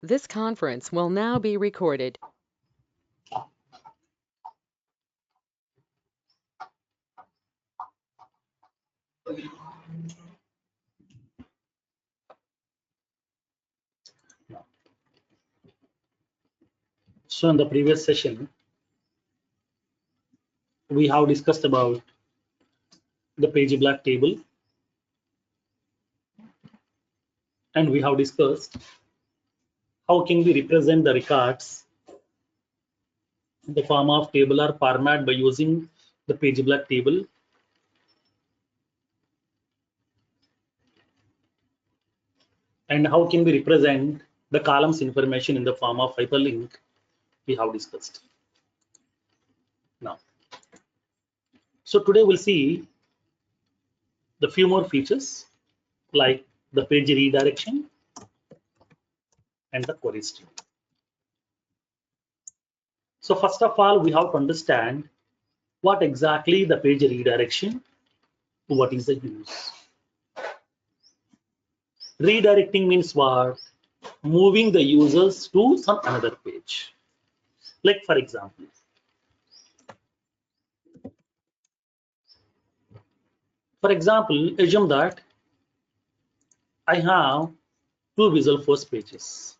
This conference will now be recorded. So in the previous session, we have discussed about the page black table, and we have discussed how can we represent the records in the form of table or format by using the page black table. And how can we represent the columns information in the form of hyperlink, we have discussed. Now, so today we'll see the few more features like the page redirection and the query string. So first of all, we have to understand what exactly the page redirection, what is the use. Redirecting means what? Moving the users to some another page. Like for example, assume that I have two Visualforce pages.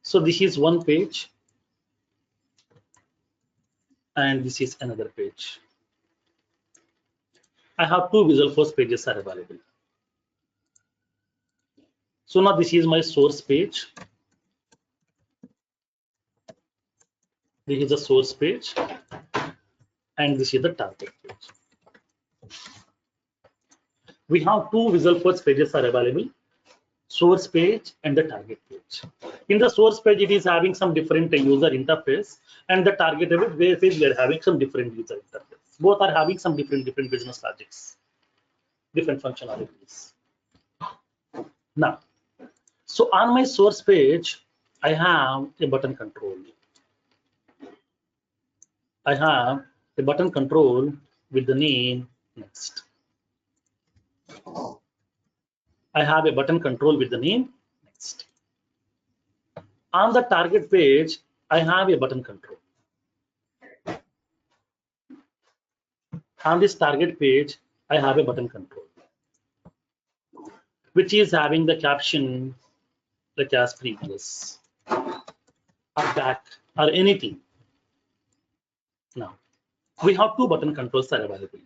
So this is one page and this is another page. I have two Visualforce pages are available. So now this is my source page. This is the source page and this is the target page. We have two Visualforce pages are available, source page and the target page. In the source page, it is having some different user interface, and the target page we are having some different user interface. Both are having some different business logics, different functionalities. Now, so on my source page, I have a button control. I have a button control with the name next. I have a button control with the name next. On the target page, I have a button control. On this target page, I have a button control, which is having the caption like as previous or back or anything. Now, we have two button controls are available.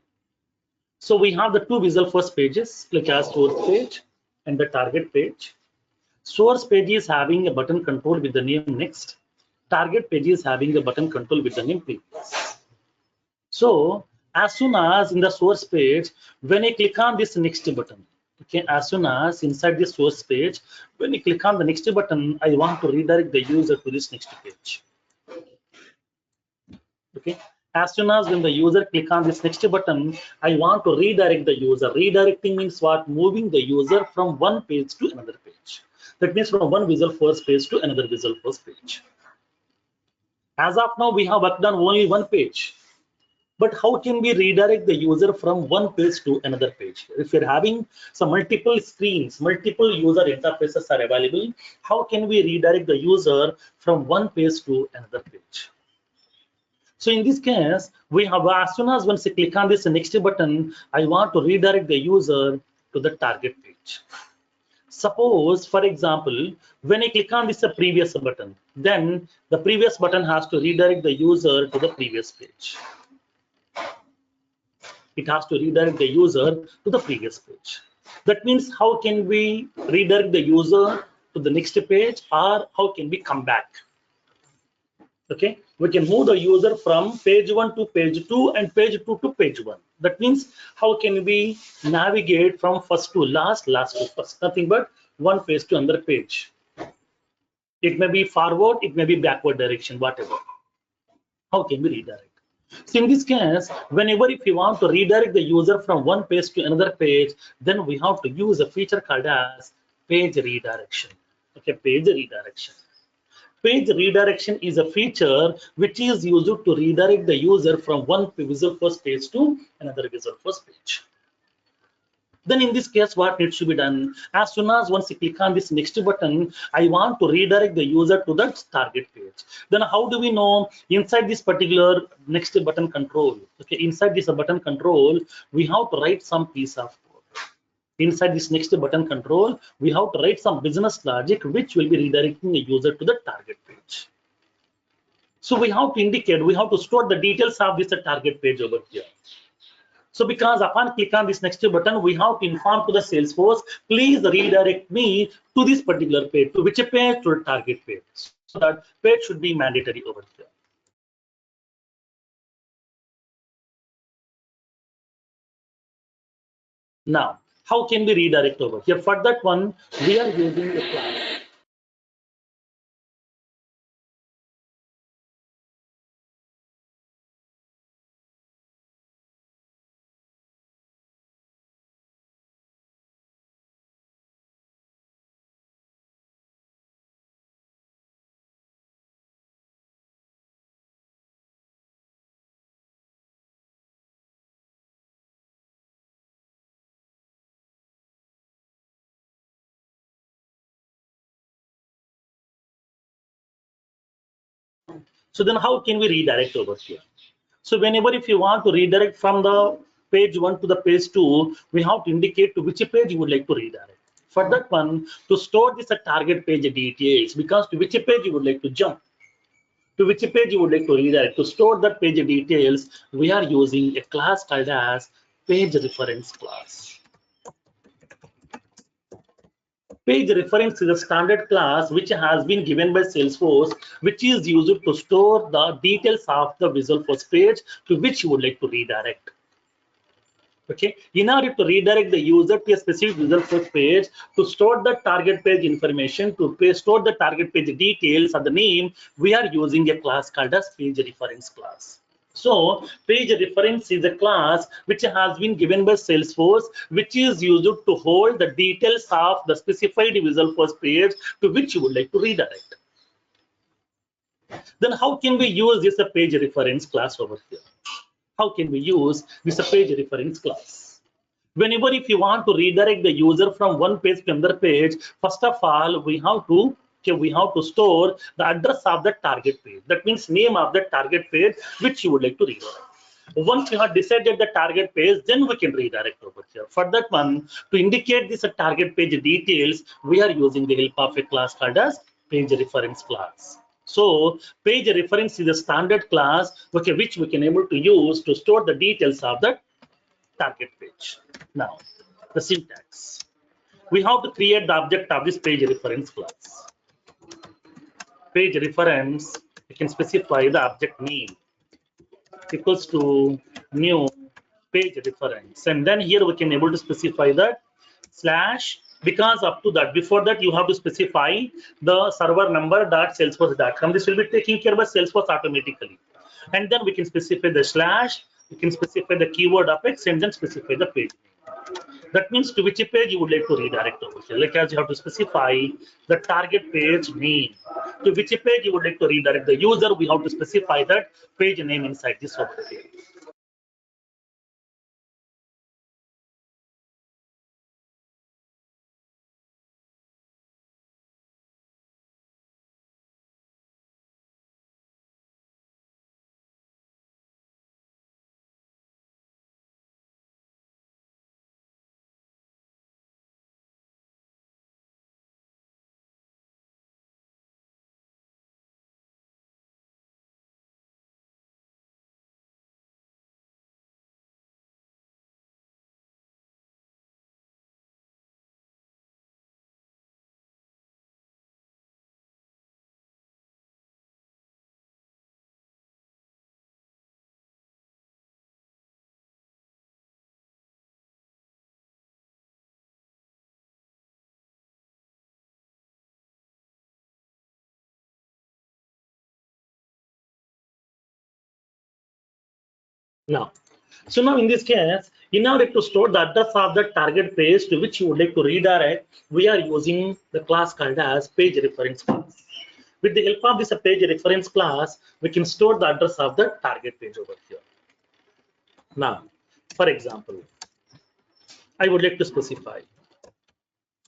So we have the two Visualforce pages like as source page and the target page. Source page is having a button control with the name next. Target page is having a button control with the name previous. So as soon as in the source page, when I click on this next button, okay, as soon as inside the source page, when I click on the next button, I want to redirect the user to this next page. Okay, as soon as when the user click on this next button, I want to redirect the user. Redirecting means what? Moving the user from one page to another page. That means from one Visualforce page to another Visualforce page. As of now, we have worked on only one page. But how can we redirect the user from one page to another page? If you're having some multiple screens, multiple user interfaces are available, how can we redirect the user from one page to another page? So in this case, we have as soon as once I click on this next button, I want to redirect the user to the target page. Suppose, for example, when I click on this previous button, then the previous button has to redirect the user to the previous page. It has to redirect the user to the previous page. That means how can we redirect the user to the next page, or how can we come back? Okay, we can move the user from page 1 to page 2 and page 2 to page 1. That means how can we navigate from first to last, last to first? Nothing but one page to another page. It may be forward, it may be backward direction, whatever. How can we redirect? So in this case, whenever if you want to redirect the user from one page to another page, then we have to use a feature called as page redirection. Okay, page redirection. Page redirection is a feature which is used to redirect the user from one Visualforce page to another Visualforce page. Then in this case, what needs to be done? As soon as once you click on this next button, I want to redirect the user to the target page. Then how do we know? Inside this particular next button control, okay, inside this button control, we have to write some piece of code. Inside this next button control, we have to write some business logic which will be redirecting the user to the target page. So we have to indicate, we have to store the details of this target page over here. So because upon click on this next button, we have to inform to the Salesforce, please redirect me to this particular page. To which page? To the target page. So that page should be mandatory over here. Now, how can we redirect over here? For that one, we are using a class. So then how can we redirect over here? So whenever if you want to redirect from the page 1 to the page 2, we have to indicate to which page you would like to redirect. For that one, to store this target page details, because to which page you would like to jump, to which page you would like to redirect. To store that page details, we are using a class called as page reference class. Page reference is a standard class which has been given by Salesforce, which is used to store the details of the Visual Force page to which you would like to redirect. Okay, in order to redirect the user to a specific Visual Force page, to store the target page information, to store the target page details or the name, we are using a class called as page reference class. So page reference is a class which has been given by Salesforce, which is used to hold the details of the specified Visual Force page to which you would like to redirect. Then how can we use this page reference class over here? How can we use this page reference class? Whenever if you want to redirect the user from one page to another page, first of all, we have to store the address of the target page. That means name of the target page which you would like to redirect. Once you have decided the target page, then we can redirect over here. For that one, to indicate this target page details, we are using the help of a class called as page reference class. So page reference is a standard class, okay, which we can able to use to store the details of the target page. Now, the syntax. We have to create the object of this page reference class. Page reference, we can specify the object name equals to new page reference, and then here we can able to specify that slash, because up to that, before that you have to specify the server number dot salesforce.com. This will be taken care by Salesforce automatically, and then we can specify the slash, we can specify the keyword apex, and then specify the page. That means to which page you would like to redirect over here. Like as you have to specify the target page name. To which page you would like to redirect the user, we have to specify that page name inside this over here. Now, so now in this case, in order to store the address of the target page to which you would like to redirect, we are using the class called as page reference class. With the help of this page reference class, we can store the address of the target page over here. Now, for example, I would like to specify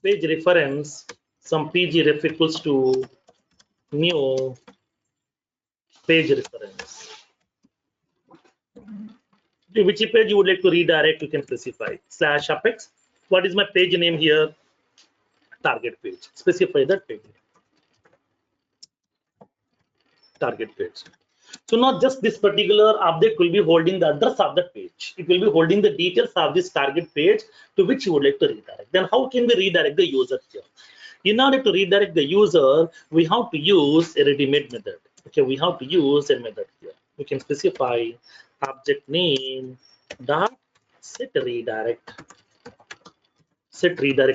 page reference, some pg ref equals to new page reference. Which page you would like to redirect, you can specify slash apex. What is my page name here? Target page. Specify that page name. Target page. So not just this particular object will be holding the address of that page. It will be holding the details of this target page to which you would like to redirect. Then how can we redirect the user here? In order to redirect the user, we have to use a ready-made method. Okay, we have to use a method here. We can specify object name dot set redirect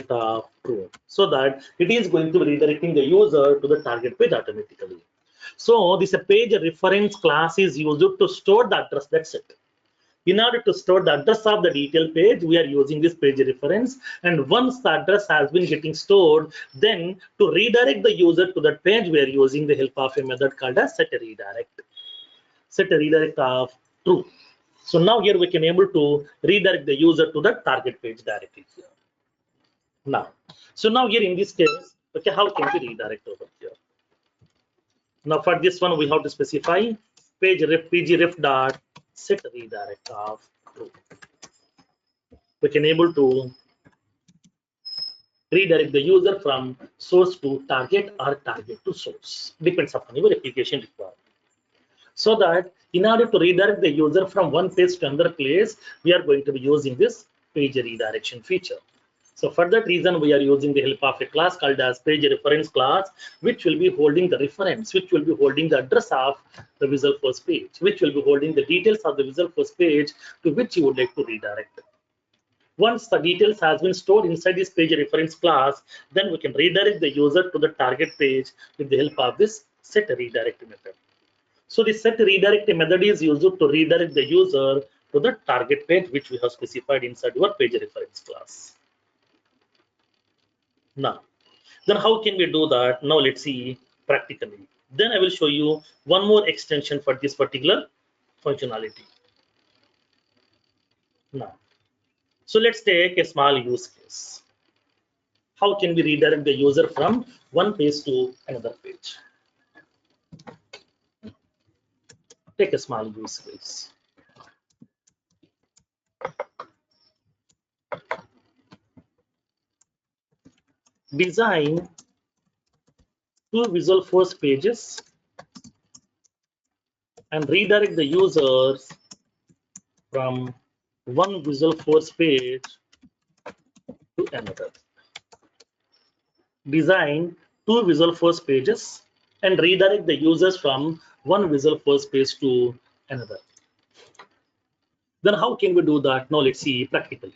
of true, so that it is going to be redirecting the user to the target page automatically. So this page reference class is used to store the address. That's it. In order to store the address of the detail page, we are using this page reference. And once the address has been getting stored, then to redirect the user to that page, we are using the help of a method called as set redirect. Set redirect of true. So now here we can able to redirect the user to the target page directly here. Now, so now here in this case, okay, how can we redirect over here? Now for this one, we have to specify pg ref dot set redirect of true. We can able to redirect the user from source to target or target to source. Depends upon your application requirement. So that in order to redirect the user from one page to another place, we are going to be using this page redirection feature. So for that reason, we are using the help of a class called as page reference class, which will be holding the reference, which will be holding the address of the Visual Force page, which will be holding the details of the Visual Force page to which you would like to redirect. Once the details has been stored inside this page reference class, then we can redirect the user to the target page with the help of this set redirect method. So the set redirect method is used to redirect the user to the target page which we have specified inside your page reference class. Now, then how can we do that? Now let's see practically. Then I will show you one more extension for this particular functionality. Now, so let's take a small use case. How can we redirect the user from one page to another page? Take a small use case. Design two Visual Force pages and redirect the users from one Visual Force page to another. Design two Visual Force pages and redirect the users from one Visual Force page to another. Then how can we do that? Now let's see practically.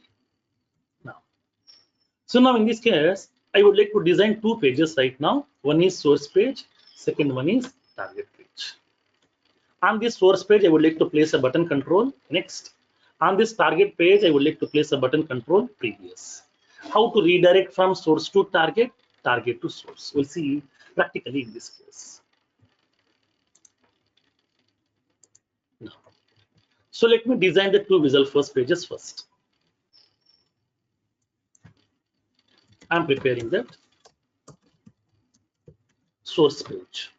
So now in this case, I would like to design two pages right now. One is source page, second one is target page. On this source page, I would like to place a button control next. On this target page, I would like to place a button control previous. How to redirect from source to target, target to source. We'll see practically in this case. Now, so let me design the two Visual Force pages first. I'm preparing that source page.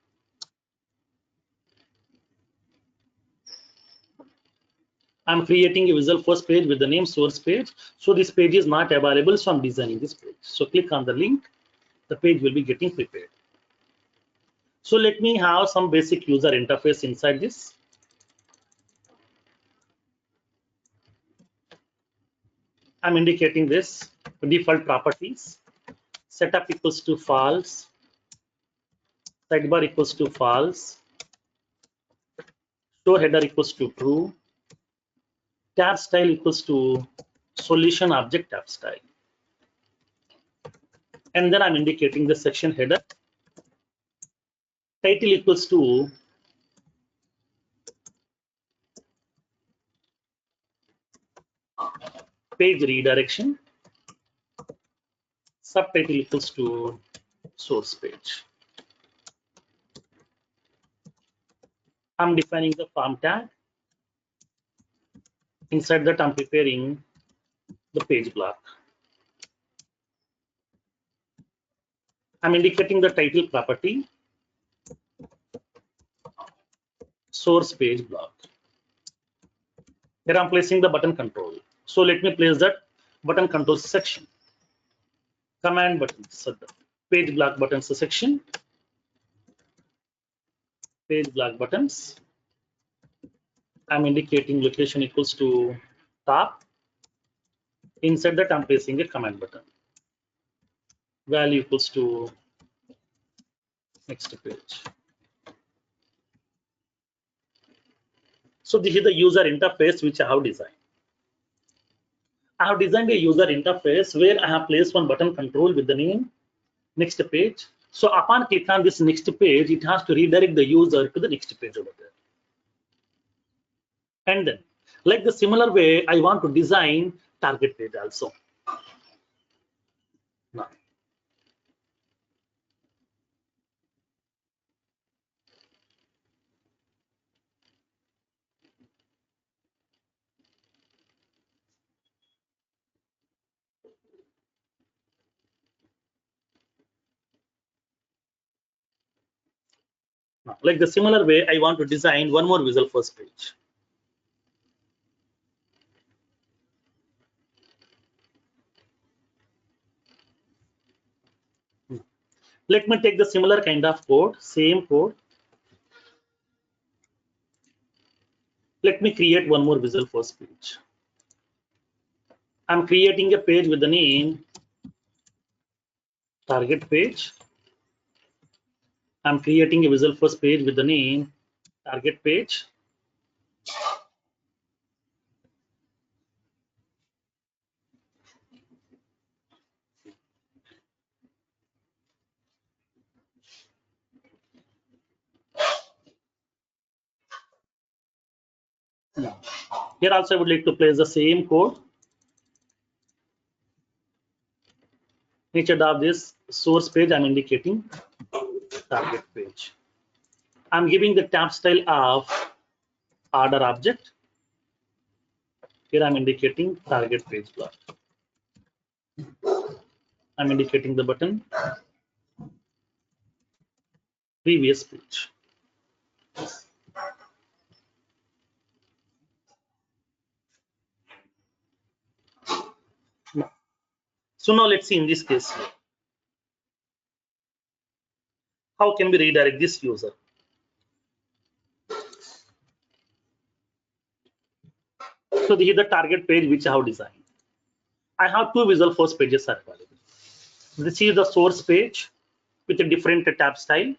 I'm creating a Visual Force page with the name source page. So this page is not available, so I'm designing this page. So click on the link, the page will be getting prepared. So let me have some basic user interface inside this. I'm indicating this default properties. Setup equals to false. Sidebar equals to false. Show header equals to true. Tab style equals to solution object tab style. And then I'm indicating the section header. Title equals to page redirection. Subtitle equals to source page. I'm defining the form tag. Inside that, I'm preparing the page block. I'm indicating the title property, source page block. Here I'm placing the button control. So let me place that button control section. Command button, so the page block buttons section, page block buttons. I'm indicating location equals to top. Inside that I'm placing a command button. Value equals to next page. So this is the user interface which I have designed. I have designed a user interface where I have placed one button control with the name next page. So upon click on this next page, it has to redirect the user to the next page over there. And then, like the similar way, I want to design target page also. Now, like the similar way, I want to design one more visual first page. Let me take the similar kind of code, same code. Let me create one more visual first page. I'm creating a page with the name target page. I'm creating a visual first page with the name target page. Here also I would like to place the same code. Instead of this source page, I'm indicating target page. I'm giving the tab style of order object. Here I'm indicating target page block. I'm indicating the button previous page. So now let's see in this case, how can we redirect this user? So this is the target page which I have designed. I have two visual first pages are available. This is the source page with a different tab style.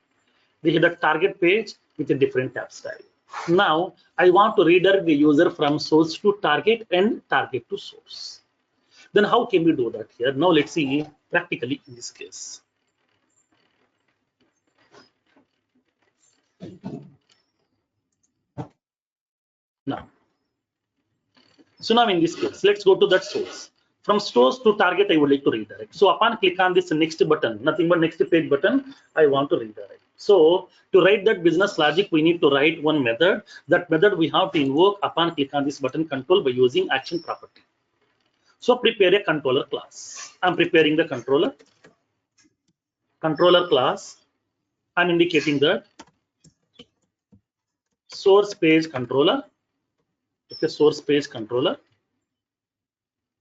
This is the target page with a different tab style. Now I want to redirect the user from source to target and target to source. Then how can we do that here? Now let's see practically in this case. Now, so now in this case, let's go to that source. From source to target, I would like to redirect. So upon click on this next button, nothing but next page button, I want to redirect. So to write that business logic, we need to write one method. That method we have to invoke upon click on this button control by using action property. So prepare a controller class. I'm preparing the controller class. I'm indicating the source page controller. Okay, source page controller.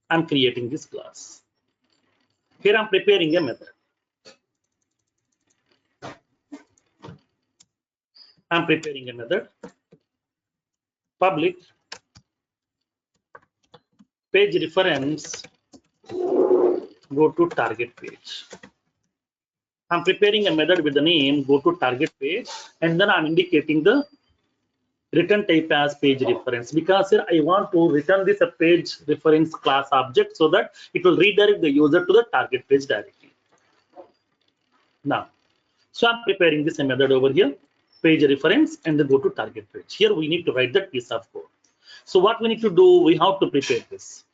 I'm creating this class. Here I'm preparing a method. I'm preparing a method. Public page reference go to target page. I'm preparing a method with the name go to target page, and then I'm indicating the return type as page reference, because here I want to return this a page reference class object so that it will redirect the user to the target page directly. Now, so I'm preparing this method over here, page reference, and then go to target page. Here we need to write that piece of code. So what we need to do, we have to prepare this.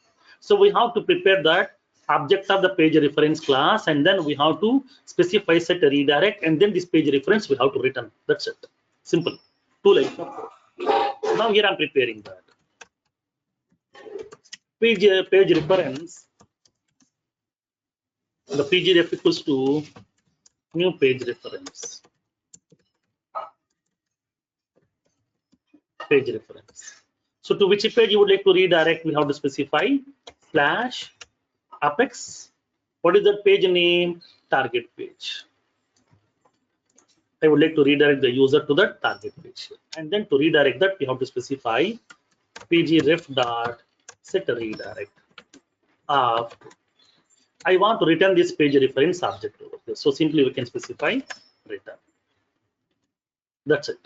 So we have to prepare that object of the page reference class, and then we have to specify set a redirect, and then this page reference we have to return. That's it. Simple. Two lines of code. Now here I'm preparing that. page reference, the pgref equals to new page reference. Page reference. So to which page you would like to redirect, we have to specify slash apex. What is that page name? Target page. I would like to redirect the user to the target page. And then to redirect that, we have to specify pgref dot set redirect of. I want to return this page reference object over here. So simply we can specify return. That's it.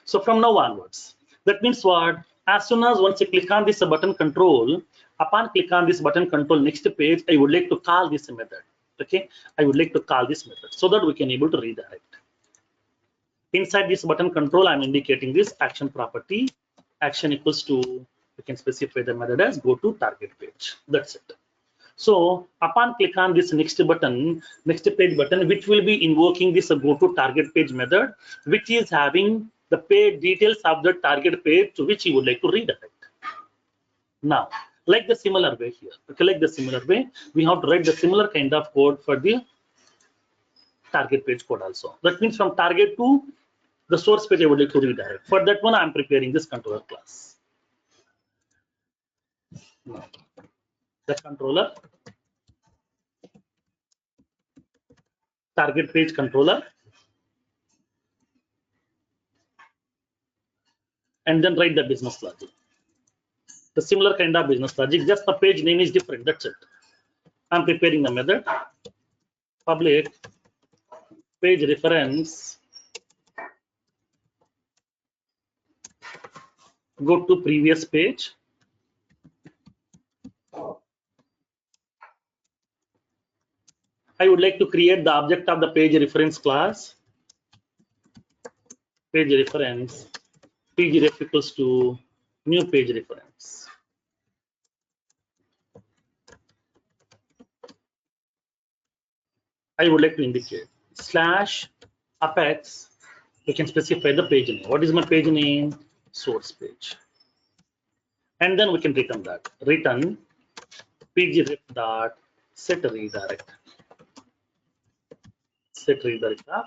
So from now onwards, that means what? As soon as once you click on this button control, upon click on this button control next page, I would like to call this method. Okay, I would like to call this method so that we can able to redirect. Inside this button control, I'm indicating this action property. Action equals to, we can specify the method as go to target page. That's it. So upon click on this next button, next page button, which will be invoking this go to target page method, which is having the page details of the target page to which you would like to redirect. Now, like the similar way here, okay, like the similar way, we have to write the similar kind of code for the target page code also. That means from target to the source page I would like to redirect. For that one, I'm preparing this controller class. Now, the controller, target page controller, and then write the business logic. The similar kind of business logic, just the page name is different. That's it. I'm preparing the method public page reference go to previous page. I would like to create the object of the page reference class. Page reference pgref equals to new page reference. I would like to indicate slash apex. We can specify the page name. What is my page name? Source page. And then we can return that. Return pgref dot set redirect. Set redirect of.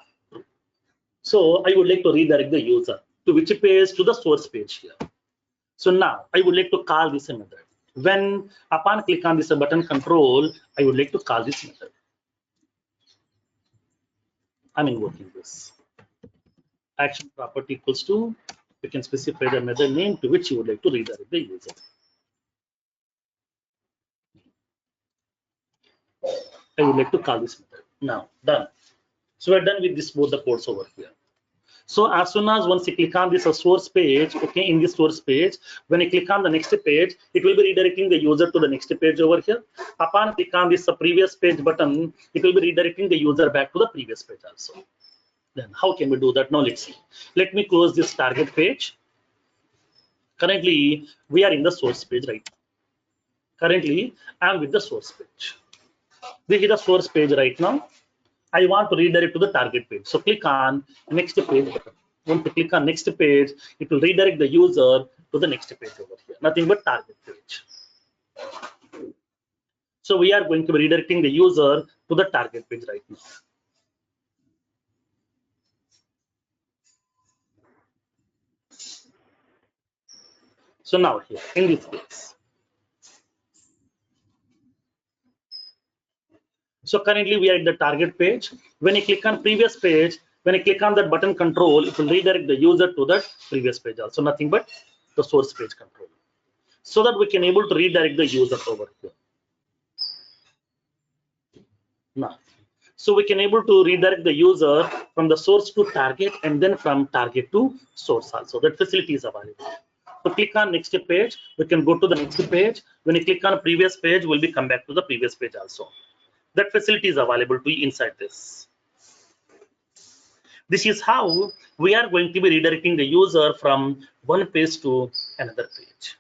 So I would like to redirect the user to which page? To the source page here. So now I would like to call this method. When upon click on this button control, I would like to call this method. I'm invoking this. Action property equals to, you can specify the method name to which you would like to redirect the user. I would like to call this method. Now, done. So we're done with this both the codes over here. So as soon as once you click on this source page, okay, in this source page, when you click on the next page, it will be redirecting the user to the next page over here. Upon click on this previous page button, it will be redirecting the user back to the previous page also. Then how can we do that? Now let's see. Let me close this target page. Currently, we are in the source page right now. Currently, I am with the source page. This is the source page right now. I want to redirect to the target page. So click on next page button. Once you click on next page, it will redirect the user to the next page over here. Nothing but target page. So we are going to be redirecting the user to the target page right now. So now here in this case. So currently we are at the target page. When you click on previous page, when you click on that button control, it will redirect the user to that previous page also. Nothing but the source page control. So that we can able to redirect the user over here. Now, so we can able to redirect the user from the source to target and then from target to source also. That facility is available. So click on next page. We can go to the next page. When you click on previous page, we'll be come back to the previous page also. That facility is available to you inside this. This is how we are going to be redirecting the user from one page to another page.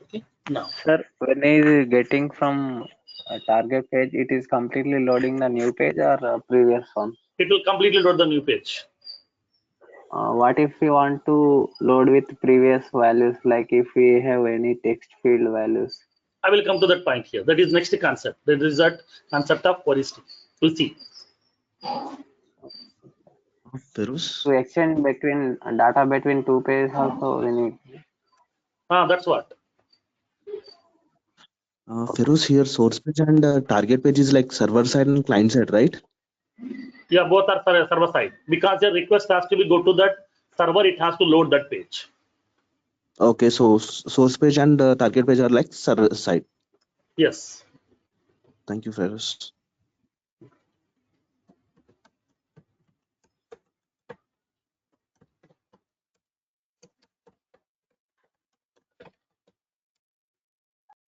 Okay. Now, Sir, when he is getting from a target page, it is completely loading the new page or previous one? it will completely load the new page. What if we want to load with previous values, like if we have any text field values? I will come to that point here. That is next concept. That is that concept of query string. We'll see. Feroz, To extend between data between two pages also we need. That's what. Feroz, here source page and target page is like server side and client side, right? Yeah, both are server side because your request has to be go to that server. It has to load that page. Okay, so source page and target page are like server side. Yes. Thank you, Feroz.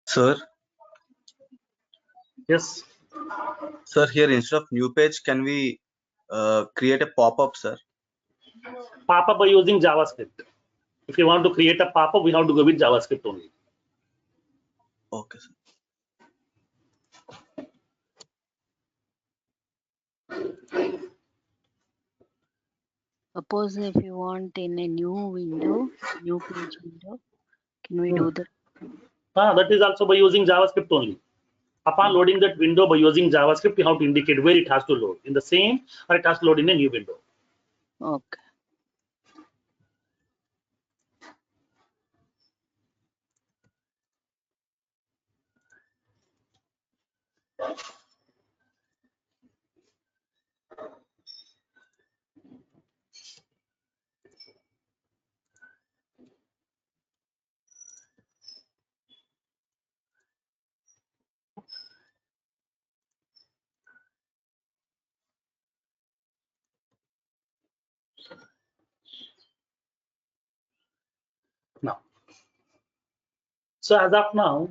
Sir, Yes. sir, here instead of new page, can we create a pop-up, sir? Pop-up by using JavaScript. If you want to create a pop-up, we have to go with JavaScript only. Okay, sir. Suppose if you want in a new window, new page window, can we do that? That is also by using JavaScript only. Upon loading that window by using JavaScript, you have to indicate where it has to load. In the same, or it has to load in a new window. Okay. Now, so as of now,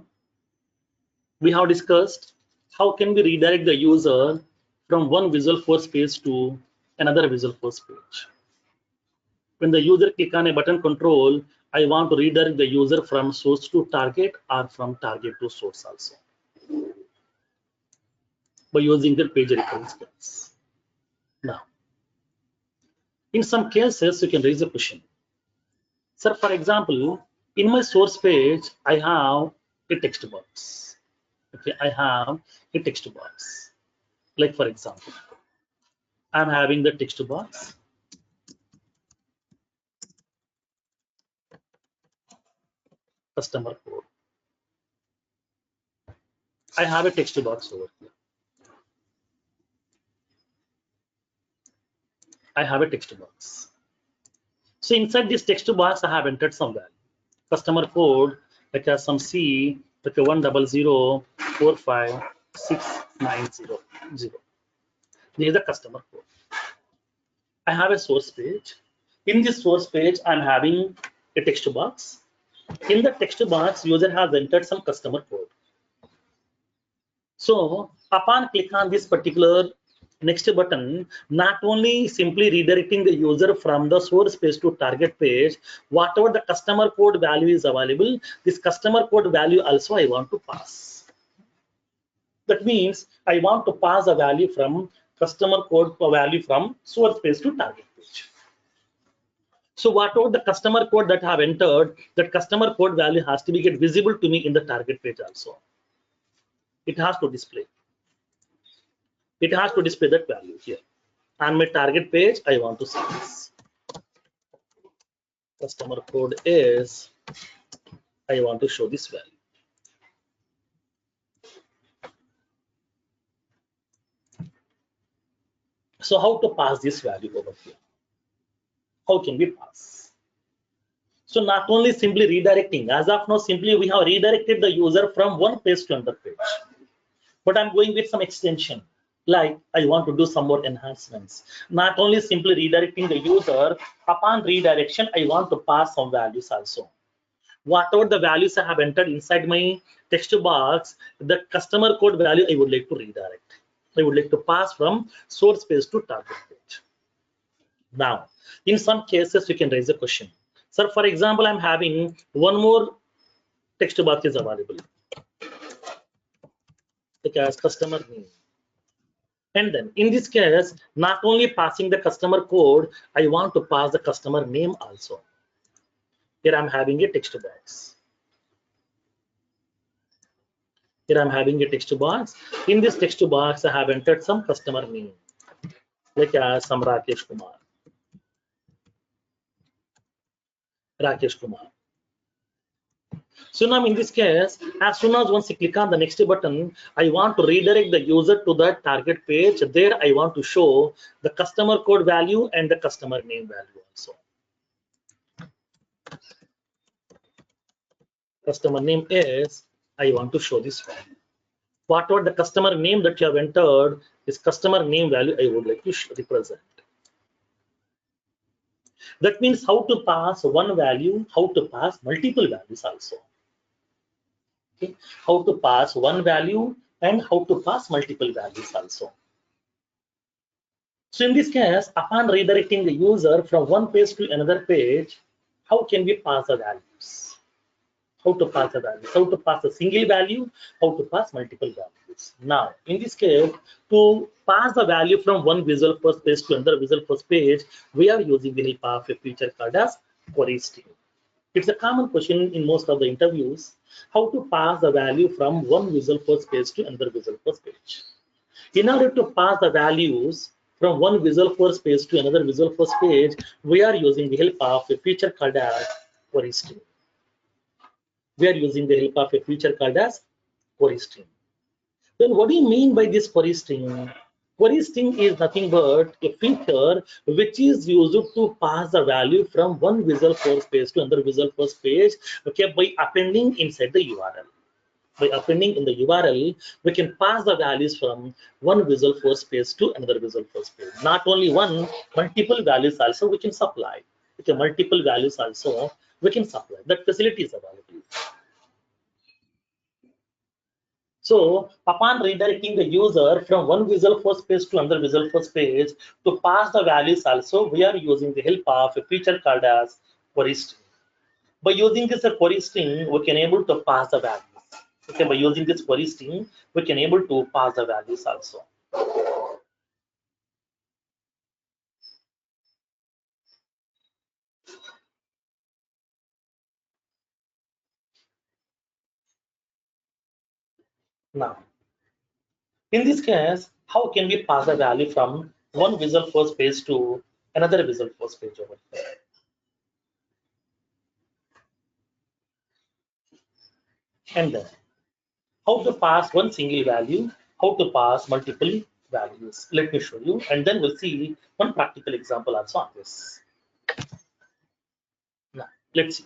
we have discussed how can we redirect the user from one Visual Force page to another Visual Force page. When the user click on a button control, I want to redirect the user from source to target or from target to source also by using the page reference class. Now, in some cases, you can raise a question. Sir, for example, in my source page, I have a text box. Okay, I have a text box. Like for example, I'm having the text box. Customer code. I have a text box over here. I have a text box. So inside this text box, I have entered some value. Customer code, like some C, like 100456900. This is the customer code. I have a source page. In this source page, I'm having a text box. In the text box, user has entered some customer code. So upon click on this particular next button, not only simply redirecting the user from the source page to target page, whatever the customer code value is available, this customer code value also I want to pass. That means I want to pass a value from customer code value from source page to target page. So whatever the customer code that I have entered, that customer code value has to be get visible to me in the target page also. It has to display. It has to display that value here. On my target page, I want to see this. Customer code is, I want to show this value. So how to pass this value over here? How can we pass? So not only simply redirecting, as of now, simply we have redirected the user from one page to another page. But I'm going with some extension, like I want to do some more enhancements. Not only simply redirecting the user, upon redirection, I want to pass some values also. Whatever the values I have entered inside my text box, the customer code value I would like to redirect. I would like to pass from source page to target page. Now, in some cases, you can raise a question. Sir, for example, I'm having one more text box is available. Like as customer name. And then in this case, not only passing the customer code, I want to pass the customer name also. Here I'm having a text box. Here I'm having a text box. In this text box, I have entered some customer name, like some Rakesh Kumar. Rakesh Kumar. So now in this case, as soon as once you click on the next button, I want to redirect the user to the target page. There I want to show the customer code value and the customer name value also. Customer name is, I want to show this value. Whatever the customer name that you have entered, this customer name value I would like to represent. That means how to pass one value, how to pass multiple values also. Okay. How to pass one value and how to pass multiple values also. So in this case, upon redirecting the user from one page to another page, how can we pass the values? How to pass the values? How to pass a single value? How to pass multiple values? Now, in this case, to pass the value from one visual first page to another visual first page, we are using the help of a feature called as query string. It's a common question in most of the interviews, how to pass the value from one visual first page to another visual first page. In order to pass the values from one visual first page to another visual first page, we are using the help of a feature called as query string. We are using the help of a feature called as query string. Then what do you mean by this query string? Query string is nothing but a feature which is used to pass the value from one visual first page to another visual first page, okay, by appending inside the URL. By appending in the URL, we can pass the values from one visual first page to another visual first page. Not only one, multiple values also we can supply. Okay, multiple values also we can supply. That facility is available. So upon redirecting the user from one visual first page to another visual first page, to pass the values also, we are using the help of a feature called as query string. By using this query string, we can able to pass the values. Okay, by using this query string, we can able to pass the values also. Now, in this case, how can we pass the value from one visual first page to another visual first page over here? And then, how to pass one single value, how to pass multiple values. Let me show you, and then we'll see one practical example also on this. Now, let's see.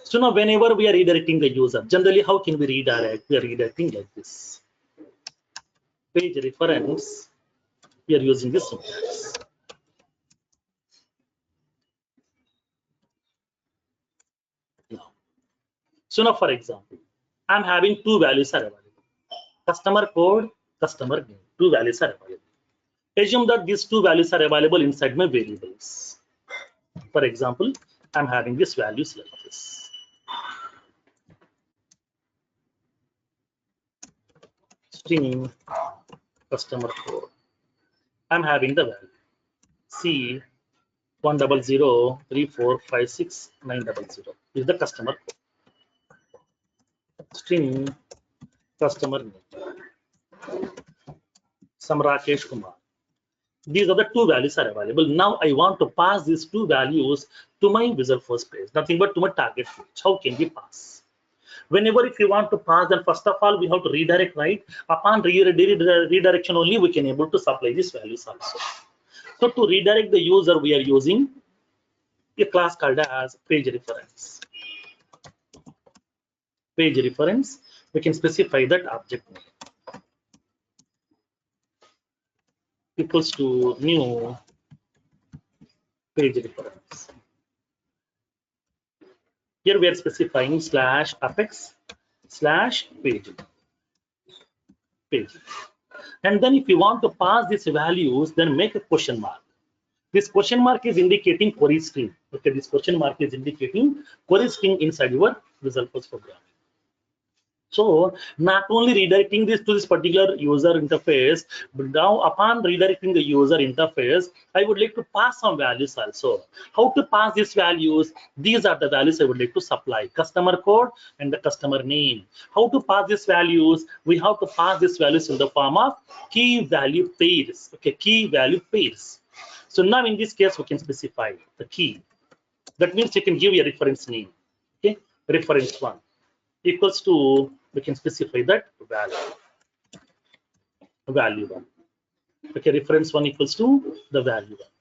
So now, whenever we are redirecting the user, generally, how can we redirect? We are redirecting like this. Page reference, we are using this syntax. Now, so now, for example, I'm having two values are available. Customer code, customer name. Two values are available. Assume that these two values are available inside my variables. For example, I'm having these values like this. String customer code. I'm having the value C 100345690 is the customer code. String customer name. Some Rakesh Kumar. These are the two values are available. Now I want to pass these two values to my visual first page, nothing but to my target page. How can we pass? Whenever if you want to pass, then first of all we have to redirect, right? Upon redirection only we can able to supply these values also. So to redirect the user, we are using a class called as page reference. Page reference, we can specify that object name equals to new page reference. Here we are specifying slash apex slash page. And then if you want to pass these values, then make a question mark. This question mark is indicating query string. Okay, this question mark is indicating query string inside your visual first program. So not only redirecting this to this particular user interface, but now upon redirecting the user interface, I would like to pass some values also. How to pass these values? These are the values I would like to supply: customer code and the customer name. How to pass these values? We have to pass these values in the form of key value pairs. Okay, key value pairs. So now in this case, we can specify the key. That means you can give a reference name. Okay, reference one equals to, we can specify that value one. Okay, reference one equals to the value one.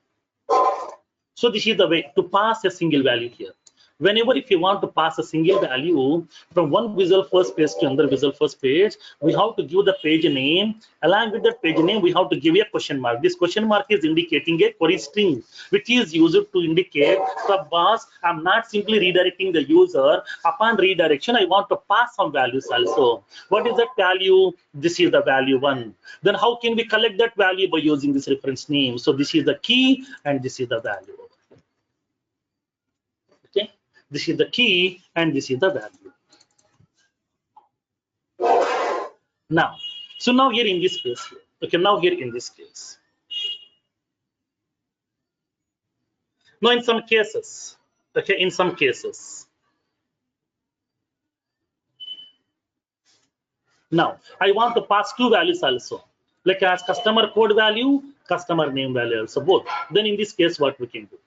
So this is the way to pass a single value here. Whenever if you want to pass a single value from one Visual First page to another Visual First page, we have to give the page name. Along with that page name, we have to give a question mark. This question mark is indicating a query string, which is used to indicate the boss. I'm not simply redirecting the user. Upon redirection, I want to pass some values also. What is that value? This is the value one. Then how can we collect that value? By using this reference name. So this is the key and this is the value. Okay, this is the key and this is the value. Now, so now here in this case, okay, now here in this case. Now in some cases, okay, in some cases. Now I want to pass two values also, like as customer code value, customer name value also, both. Then in this case, what we can do?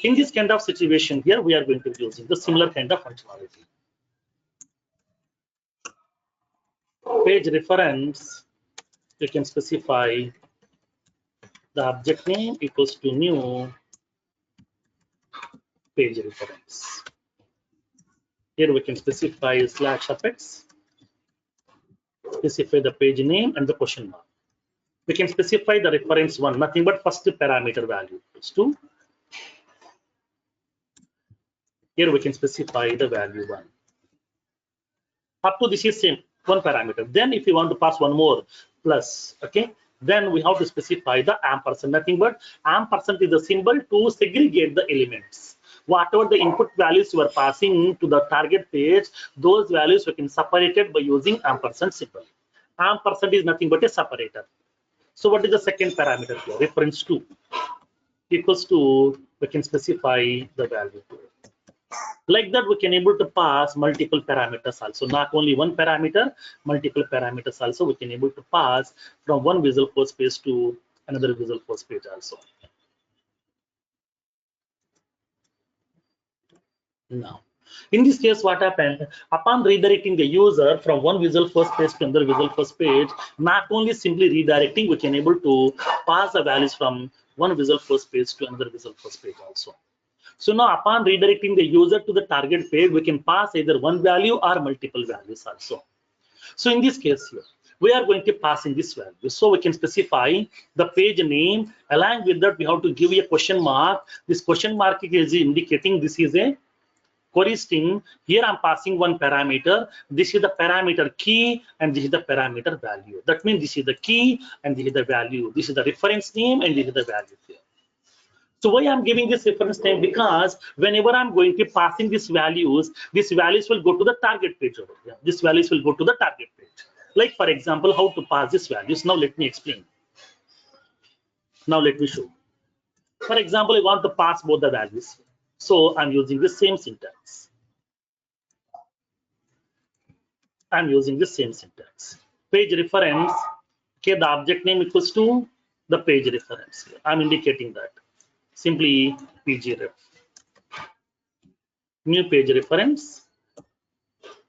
In this kind of situation here, we are going to be using the similar kind of functionality. Page reference, you can specify the object name equals to new page reference. Here we can specify /apex, specify the page name and the question mark. We can specify the reference one, nothing but first parameter value equals to. Here we can specify the value one. Up to this is same, one parameter. Then if you want to pass one more plus, okay, then we have to specify the ampersand. Nothing but ampersand is the symbol to segregate the elements. Whatever the input values you are passing to the target page, those values we can separate it by using ampersand symbol. Ampersand is nothing but a separator. So what is the second parameter here? Reference 2 equals to, we can specify the value 2. Like that, we can able to pass multiple parameters also. Not only one parameter, multiple parameters also we can able to pass from one Visual First page to another Visual First page also. Now, in this case, what happened? Upon redirecting the user from one Visual First page to another Visual First page, not only simply redirecting, we can able to pass the values from one Visual First page to another Visual First page also. So now upon redirecting the user to the target page, we can pass either one value or multiple values also. So in this case here, we are going to pass in this value. So we can specify the page name. Along with that, we have to give a question mark. This question mark is indicating this is a query string. Here I'm passing one parameter. This is the parameter key and this is the parameter value. That means this is the key and this is the value. This is the reference name and this is the value here. So why I'm giving this reference name? Because whenever I'm going to passing these values will go to the target page over here. These values will go to the target page. Like for example, how to pass these values. Now let me explain. Now let me show. For example, I want to pass both the values. So I'm using the same syntax. I'm using the same syntax. Page reference, okay, the object name equals to the page reference. I'm indicating that. Simply pgref. New page reference.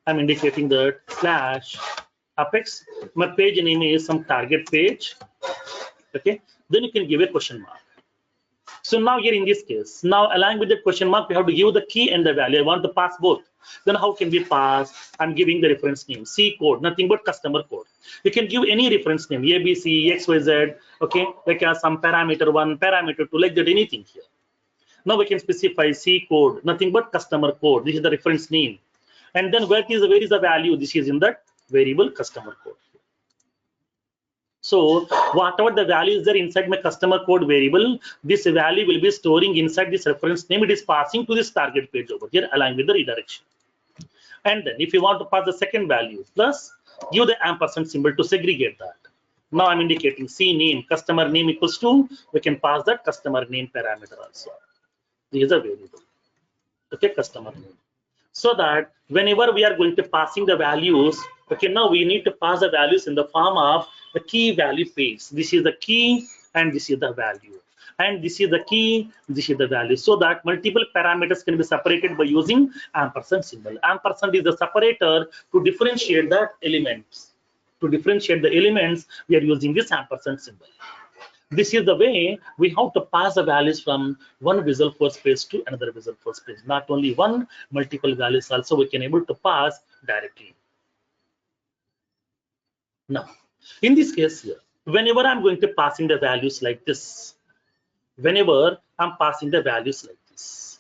I'm indicating that /apex. My page name is some target page. Okay. Then you can give a question mark. So now here in this case, now along with the question mark, we have to give the key and the value. I want to pass both. Then how can we pass? I'm giving the reference name, C code, nothing but customer code. You can give any reference name, ABC, XYZ, okay, like some parameter 1, parameter 2, like that, anything here. Now we can specify C code, nothing but customer code. This is the reference name. And then where is the value? This is in that variable customer code. So whatever the value is there inside my customer code variable, this value will be storing inside this reference name. It is passing to this target page over here along with the redirection. And then if you want to pass the second value plus, give the ampersand symbol to segregate that. Now I'm indicating C name, customer name equals to, we can pass that customer name parameter also. These are variable. Okay, customer name. So that whenever we are going to passing the values, okay, now we need to pass the values in the form of the key value page. This is the key and this is the value. And this is the key, this is the value. So that multiple parameters can be separated by using ampersand symbol. Ampersand is the separator to differentiate the elements. To differentiate the elements, we are using this ampersand symbol. This is the way we have to pass the values from one Visual Force page to another Visual Force page. Not only one, multiple values also we can able to pass directly. Now, in this case here, whenever I'm going to passing the values like this, whenever I'm passing the values like this,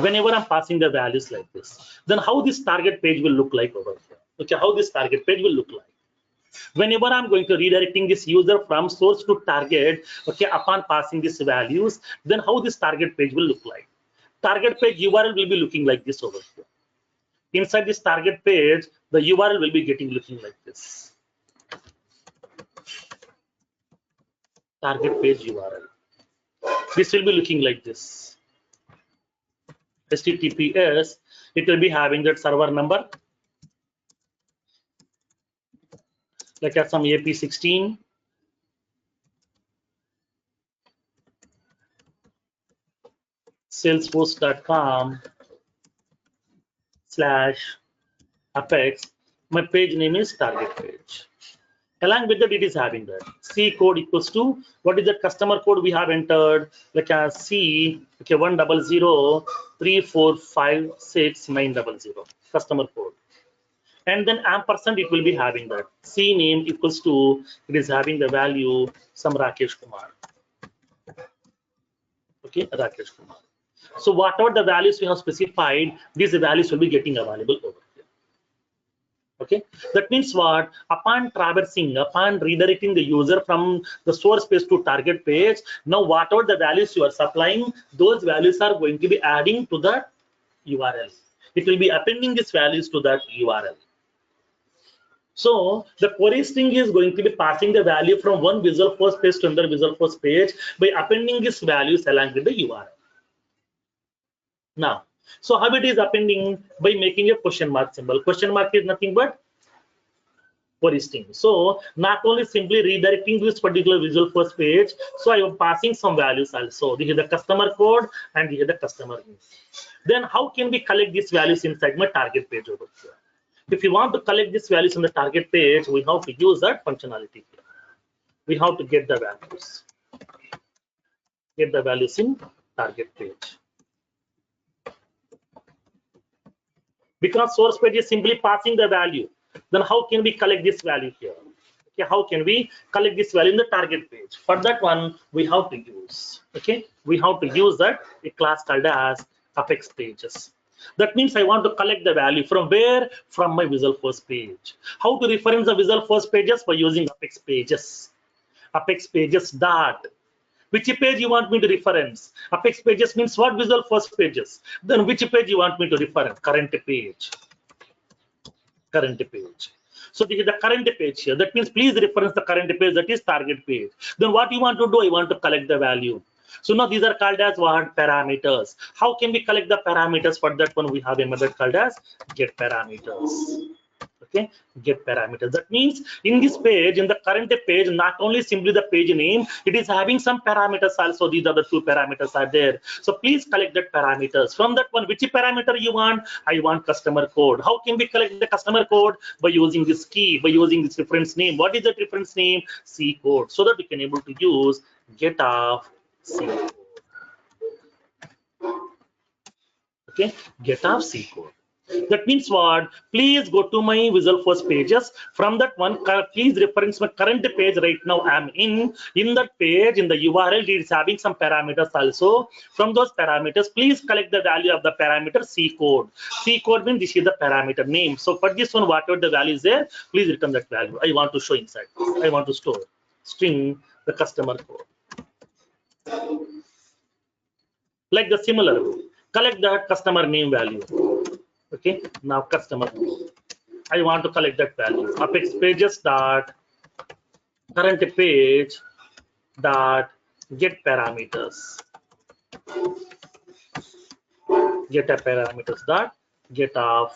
whenever I'm passing the values like this, then how this target page will look like over here? Okay, how this target page will look like? Whenever I'm going to redirecting this user from source to target, okay, upon passing these values, then how this target page will look like? Target page URL will be looking like this over here. Inside this target page, the URL will be getting looking like this. Target page URL. This will be looking like this. HTTPS, it will be having that server number, like at some AP16. Salesforce.com/Apex. My page name is target page. Along with that, it is having that C code equals to, what is the customer code we have entered? Like a C, okay, 10034569000 customer code. And then ampersand, it will be having that C name equals to, it is having the value some Rakesh Kumar. Okay, Rakesh Kumar. So whatever the values we have specified, these values will be getting available over here. Okay, that means what? Upon traversing, upon redirecting the user from the source page to target page, now whatever the values you are supplying, those values are going to be adding to the URL. It will be appending these values to that URL. So the query string is going to be passing the value from one Visual Force page to another Visual Force page by appending these values along with the URL. Now, so how it is appending? By making a question mark symbol. Question mark is nothing but query string. So not only simply redirecting this particular Visual Force page, so I am passing some values also. This is the customer code and this is the customer name. Then how can we collect these values inside my target page over here? If you want to collect these values on the target page, we have to use that functionality here. We have to get the values. Get the values in target page. Because source page is simply passing the value, then how can we collect this value here? Okay, how can we collect this value in the target page? For that one, we have to use, okay, we have to use that a class called as Apex pages. That means I want to collect the value from where? From my Visual Force page. How to reference the Visual Force pages? By using Apex pages. Apex pages dot. Which page you want me to reference? Apex pages means what? Visual Force pages. Then which page you want me to reference? Current page. Current page. So this is the current page here. That means please reference the current page, that is target page. Then what you want to do? I want to collect the value. So now these are called as what? Parameters. How can we collect the parameters? For that one, we have a method called as get parameters. Okay, get parameters. That means in this page, in the current page, not only simply the page name, it is having some parameters also. These are the two parameters are there. So please collect that parameters. From that one, which parameter you want? I want customer code. How can we collect the customer code? By using this key, by using this reference name. What is that reference name? C code. So that we can able to use get of C code. Okay, get of C code. That means what? Please go to my Visual Force pages. From that one, please reference my current page right now. I'm in that page, in the URL, it is having some parameters also. From those parameters, please collect the value of the parameter C code. C code means this is the parameter name. So for this one, whatever the value is there, please return that value. I want to show inside. I want to store string the customer code. Like the similar, collect the customer name value. Okay, now customer name. I want to collect that value. Apex pages dot current page dot get parameters. Get a parameters dot get of.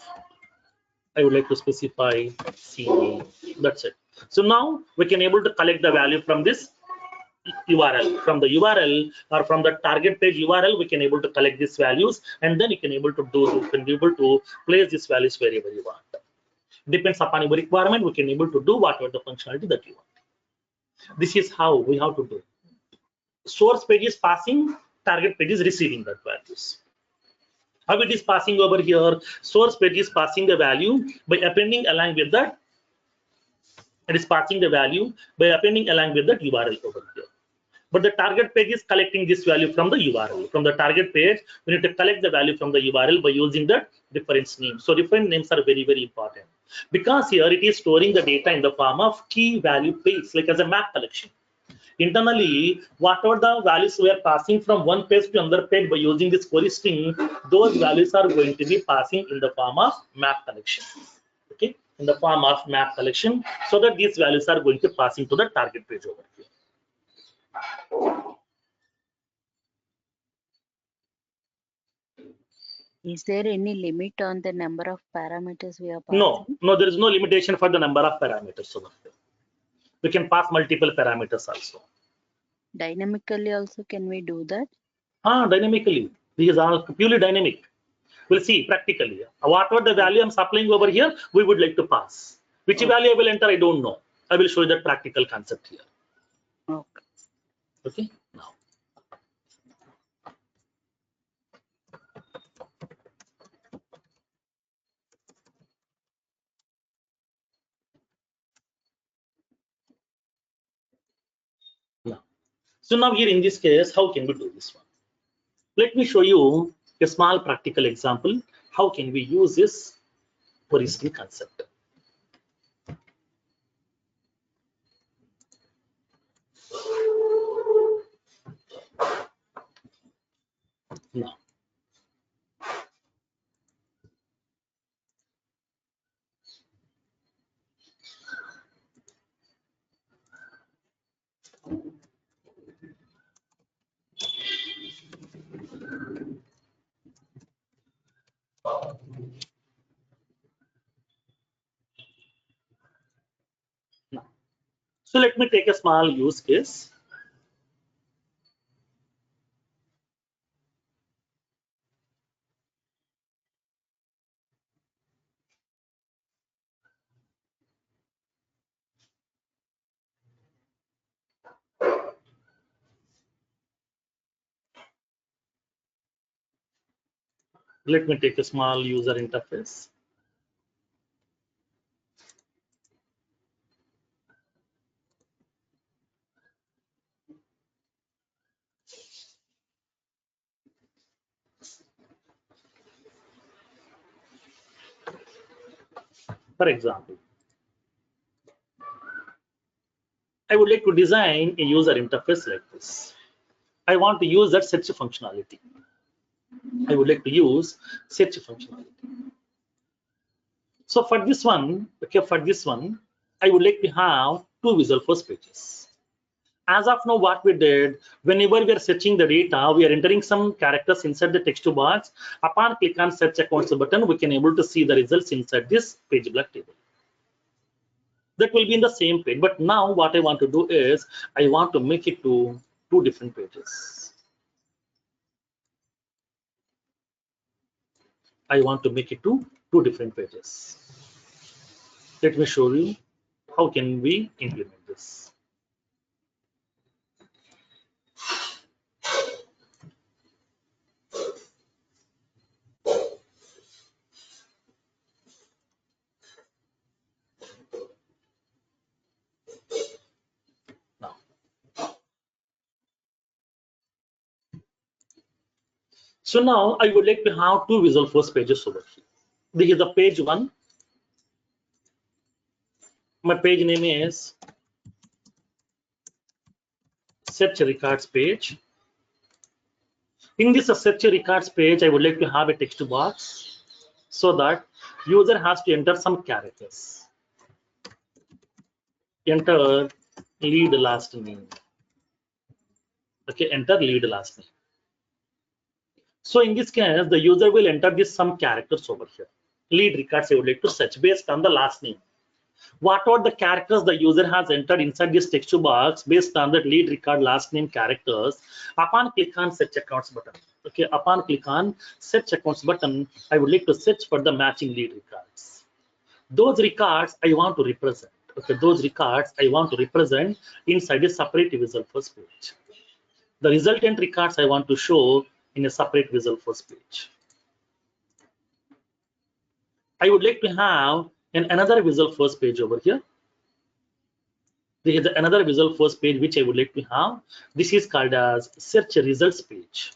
I would like to specify CA. That's it. So now we can able to collect the value from this URL. From the URL or from the target page URL, we can able to collect these values, and then you can able to do. You can be able to place these values wherever you want. Depends upon your requirement. We can able to do whatever the functionality that you want. This is how we have to do. Source page is passing, target page is receiving that values. How it is passing over here? Source page is passing the value by appending along with that. It is passing the value by appending along with that URL over here. But the target page is collecting this value from the URL. From the target page, we need to collect the value from the URL by using the reference name. So reference names are very, very important because here it is storing the data in the form of key value page, like as a map collection. Internally, whatever the values we are passing from one page to another page by using this query string, those values are going to be passing in the form of map collection. Okay, in the form of map collection, so that these values are going to pass into the target page over here. Is there any limit on the number of parameters we are passing? No, there is no limitation for the number of parameters over here. We can pass multiple parameters also. Dynamically also, can we do that? Dynamically. These are purely dynamic. We'll see practically. Whatever the value I'm supplying over here, we would like to pass. Which value I will enter, I don't know. I will show you that practical concept here. Okay. Okay, now. So now here in this case, how can we do this one? Let me show you a small practical example. How can we use this query string concept? Now, so let me take a small use case. Let me take a small user interface. For example, I would like to design a user interface like this. I want to use that search functionality. I would like to use search functionality. So for this one, I would like to have two Visual Force pages. As of now, what we did, whenever we are searching the data, we are entering some characters inside the text box. Upon click on search accounts button, we can able to see the results inside this page block table. That will be in the same page. But now what I want to do is, I want to make it to two different pages. I want to make it to two different pages. Let me show you how can we implement this. Now, so now I would like to have two Visual Force pages over here. This is the page one. My page name is search records page. In this search records page, I would like to have a text box so that user has to enter some characters. Enter lead last name. Okay, enter lead last name. So in this case, the user will enter this some characters over here. Lead records I would like to search based on the last name. What are the characters the user has entered inside this text box based on the lead record last name characters? Upon click on search accounts button. Okay, upon click on search accounts button, I would like to search for the matching lead records. Those records I want to represent. Okay, those records I want to represent inside a separate visual first page. The resultant records I want to show in a separate visual first page. I would like to have another visual first page over here. There is another visual first page which I would like to have. This is called as search results page.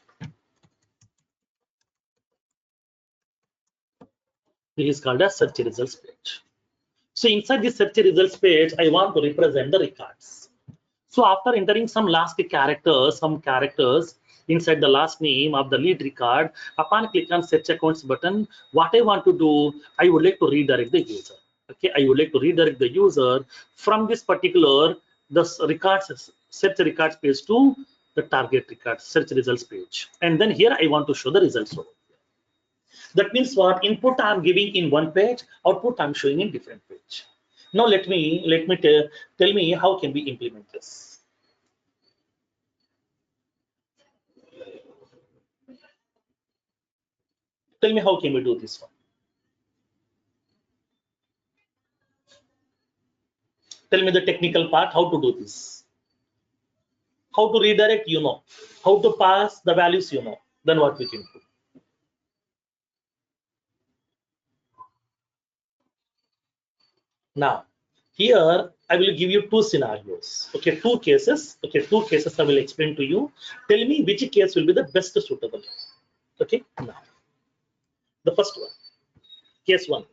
This is called as search results page. So inside this search results page, I want to represent the records. So after entering some characters inside the last name of the lead record, upon click on search accounts button, what I want to do, I would like to redirect the user. Okay, I would like to redirect the user from this particular search records page to the target records search results page, and then here I want to show the results over here. That means what input I'm giving in one page, output I'm showing in different page. Now let me tell me how can we implement this. Tell me how can we do this one. Tell me the technical part, how to do this. How to redirect, you know. How to pass the values, you know. Then what we can do. Now, here I will give you two scenarios. Okay, two cases. Okay, two cases I will explain to you. Tell me which case will be the best suitable. Okay, now the first one, case one.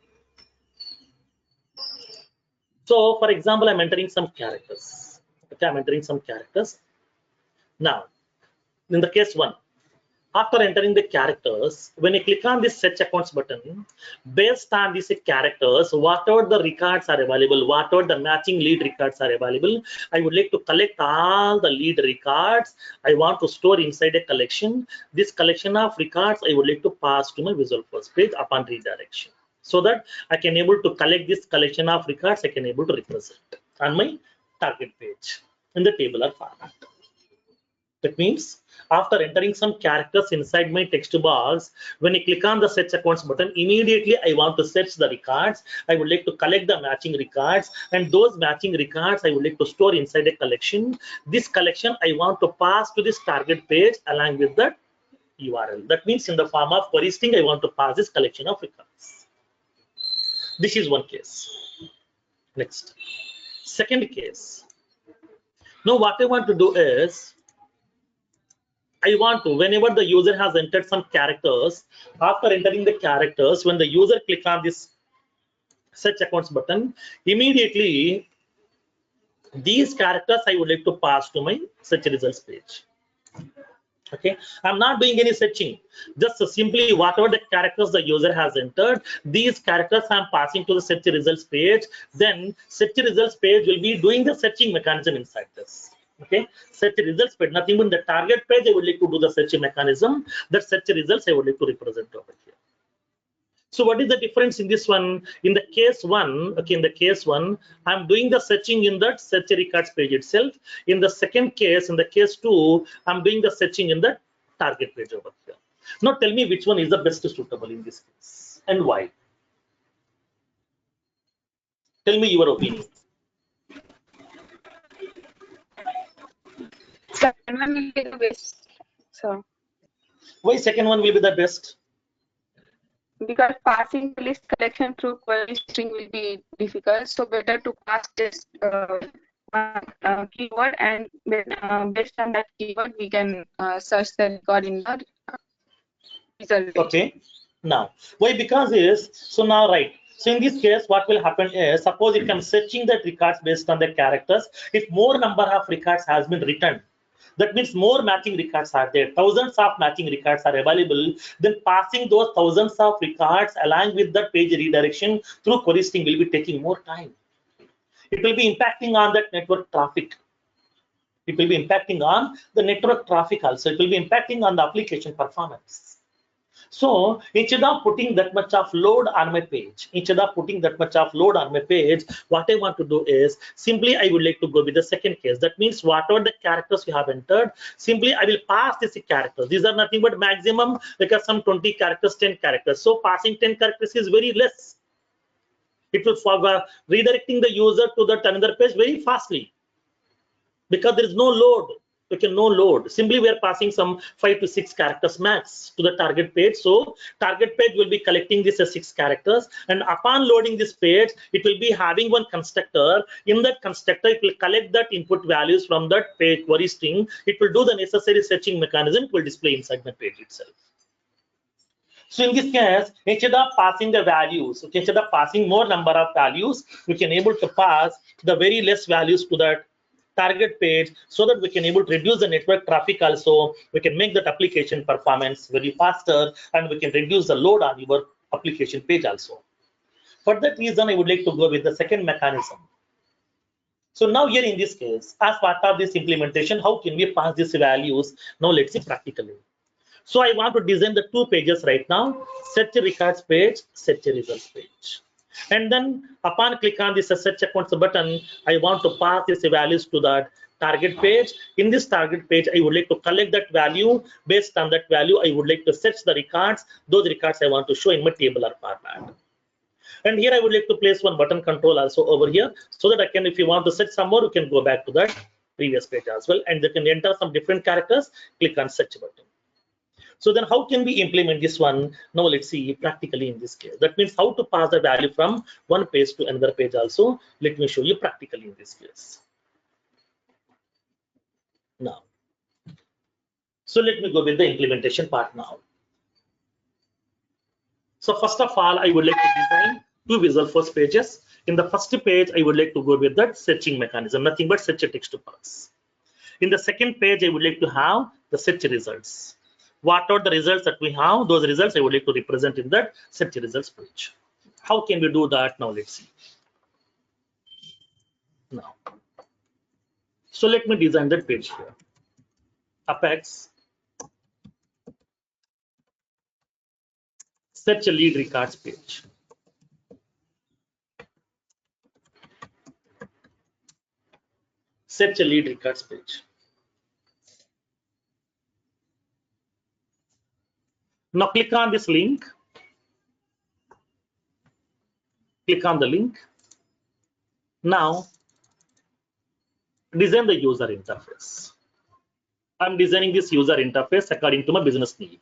So, for example, I'm entering some characters. Okay, I'm entering some characters. Now, in the case one, after entering the characters, when you click on this search accounts button, based on these characters, whatever the records are available, whatever the matching lead records are available, I would like to collect all the lead records. I want to store inside a collection. This collection of records, I would like to pass to my visual first page upon redirection, so that I can able to collect this collection of records, I can able to represent on my target page in the tabular format. That means after entering some characters inside my text box, when I click on the search accounts button, immediately I want to search the records. I would like to collect the matching records, and those matching records I would like to store inside a collection. This collection I want to pass to this target page along with the URL. That means in the form of query string, I want to pass this collection of records. This is one case. Next, second case. Now what I want to do is, I want to, whenever the user has entered some characters, after entering the characters, when the user click on this search accounts button, immediately these characters I would like to pass to my search results page. Okay, I'm not doing any searching, just simply whatever the characters the user has entered, these characters I'm passing to the search results page. Then search results page will be doing the searching mechanism inside this. Okay, search results page, nothing but the target page I would like to do the searching mechanism. That search results I would like to represent over here. So what is the difference in this one? In the case one, okay, in the case one, I'm doing the searching in that search records page itself. In the second case, in the case two, I'm doing the searching in the target page over here. Now tell me which one is the best suitable in this case and why. Tell me your opinion. Second one will be the best. So Why second one will be the best? because passing the list collection through query string will be difficult, so better to pass just one keyword, and based on that keyword we can search the record in the result. Okay, now why? Because is, so now right, so in this case what will happen is, suppose if I'm searching the records based on the characters, if more number of records has been written, That means more matching records are there. Thousands of matching records are available. Then passing those thousands of records along with that page redirection through query string will be taking more time. It will be impacting on that network traffic. It will be impacting on the network traffic also. It will be impacting on the application performance. So instead of putting that much of load on my page, what I want to do is simply I would like to go with the second case. That means whatever the characters you have entered, simply I will pass these characters. These are nothing but maximum, like some 20 characters, 10 characters. So passing 10 characters is very less. It will redirecting the user to that another page very fastly, because there is no load. No load. Simply we are passing some 5 to 6 characters max to the target page. So target page will be collecting these 6 characters, and upon loading this page, it will be having one constructor. In that constructor, it will collect that input values from that page query string. It will do the necessary searching mechanism. It will display inside the page itself. So in this case, instead of passing the values, instead of passing more number of values, we can able to pass the very less values to that target page, so that we can able to reduce the network traffic also. We can make that application performance very faster, and we can reduce the load on your application page also. For that reason, I would like to go with the second mechanism. So now here in this case, as part of this implementation, how can we pass these values? Now let's see practically. So I want to design the 2 pages right now: search records page, search results page. And then upon click on this search accounts button, I want to pass these values to that target page. In this target page, I would like to collect that value. Based on that value, I would like to search the records. Those records I want to show in my tabular format. And here I would like to place one button control also over here, so that I can, if you want to search some more, you can go back to that previous page as well, and they can enter some different characters. Click on search button. So then how can we implement this one? Now let's see practically in this case. That means how to pass the value from one page to another page also. Let me show you practically in this case. Now, so let me go with the implementation part now. So first of all, I would like to design 2 Visual Force pages. In the first page, I would like to go with that searching mechanism, nothing but search a text to parse. In the second page, I would like to have the search results. What are the results that we have? Those results I would like to represent in that search results page. How can we do that? Now let's see. Now, so let me design that page here. Apex, search a lead records page. Search a lead records page. Now click on this link. Click on the link. Now design the user interface. I'm designing this user interface according to my business need.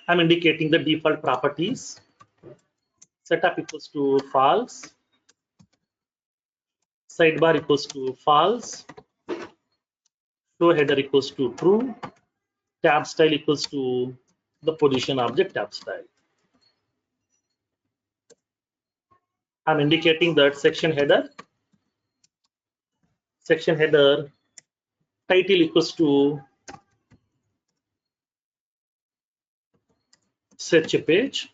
I'm indicating the default properties. Setup equals to false. Sidebar equals to false. Show header equals to true. Tab style equals to the position object tab style. I'm indicating that section header title equals to search a page.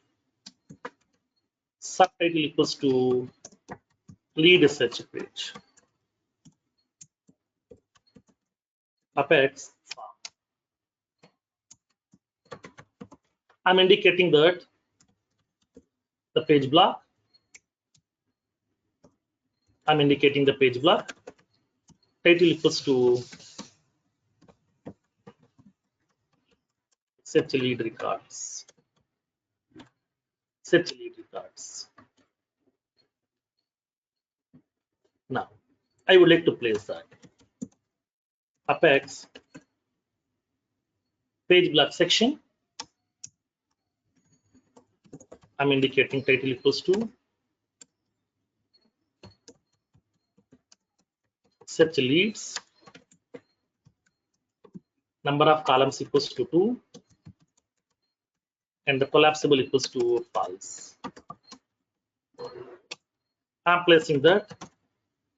Subtitle equals to lead a search page. Apex form. I'm indicating that the page block. I'm indicating the page block. Title equals to search lead records. Search lead records. Now, I would like to place that. Apex page block section. I'm indicating title equals to search leads. Number of columns equals to 2. And the collapsible equals to false. I'm placing the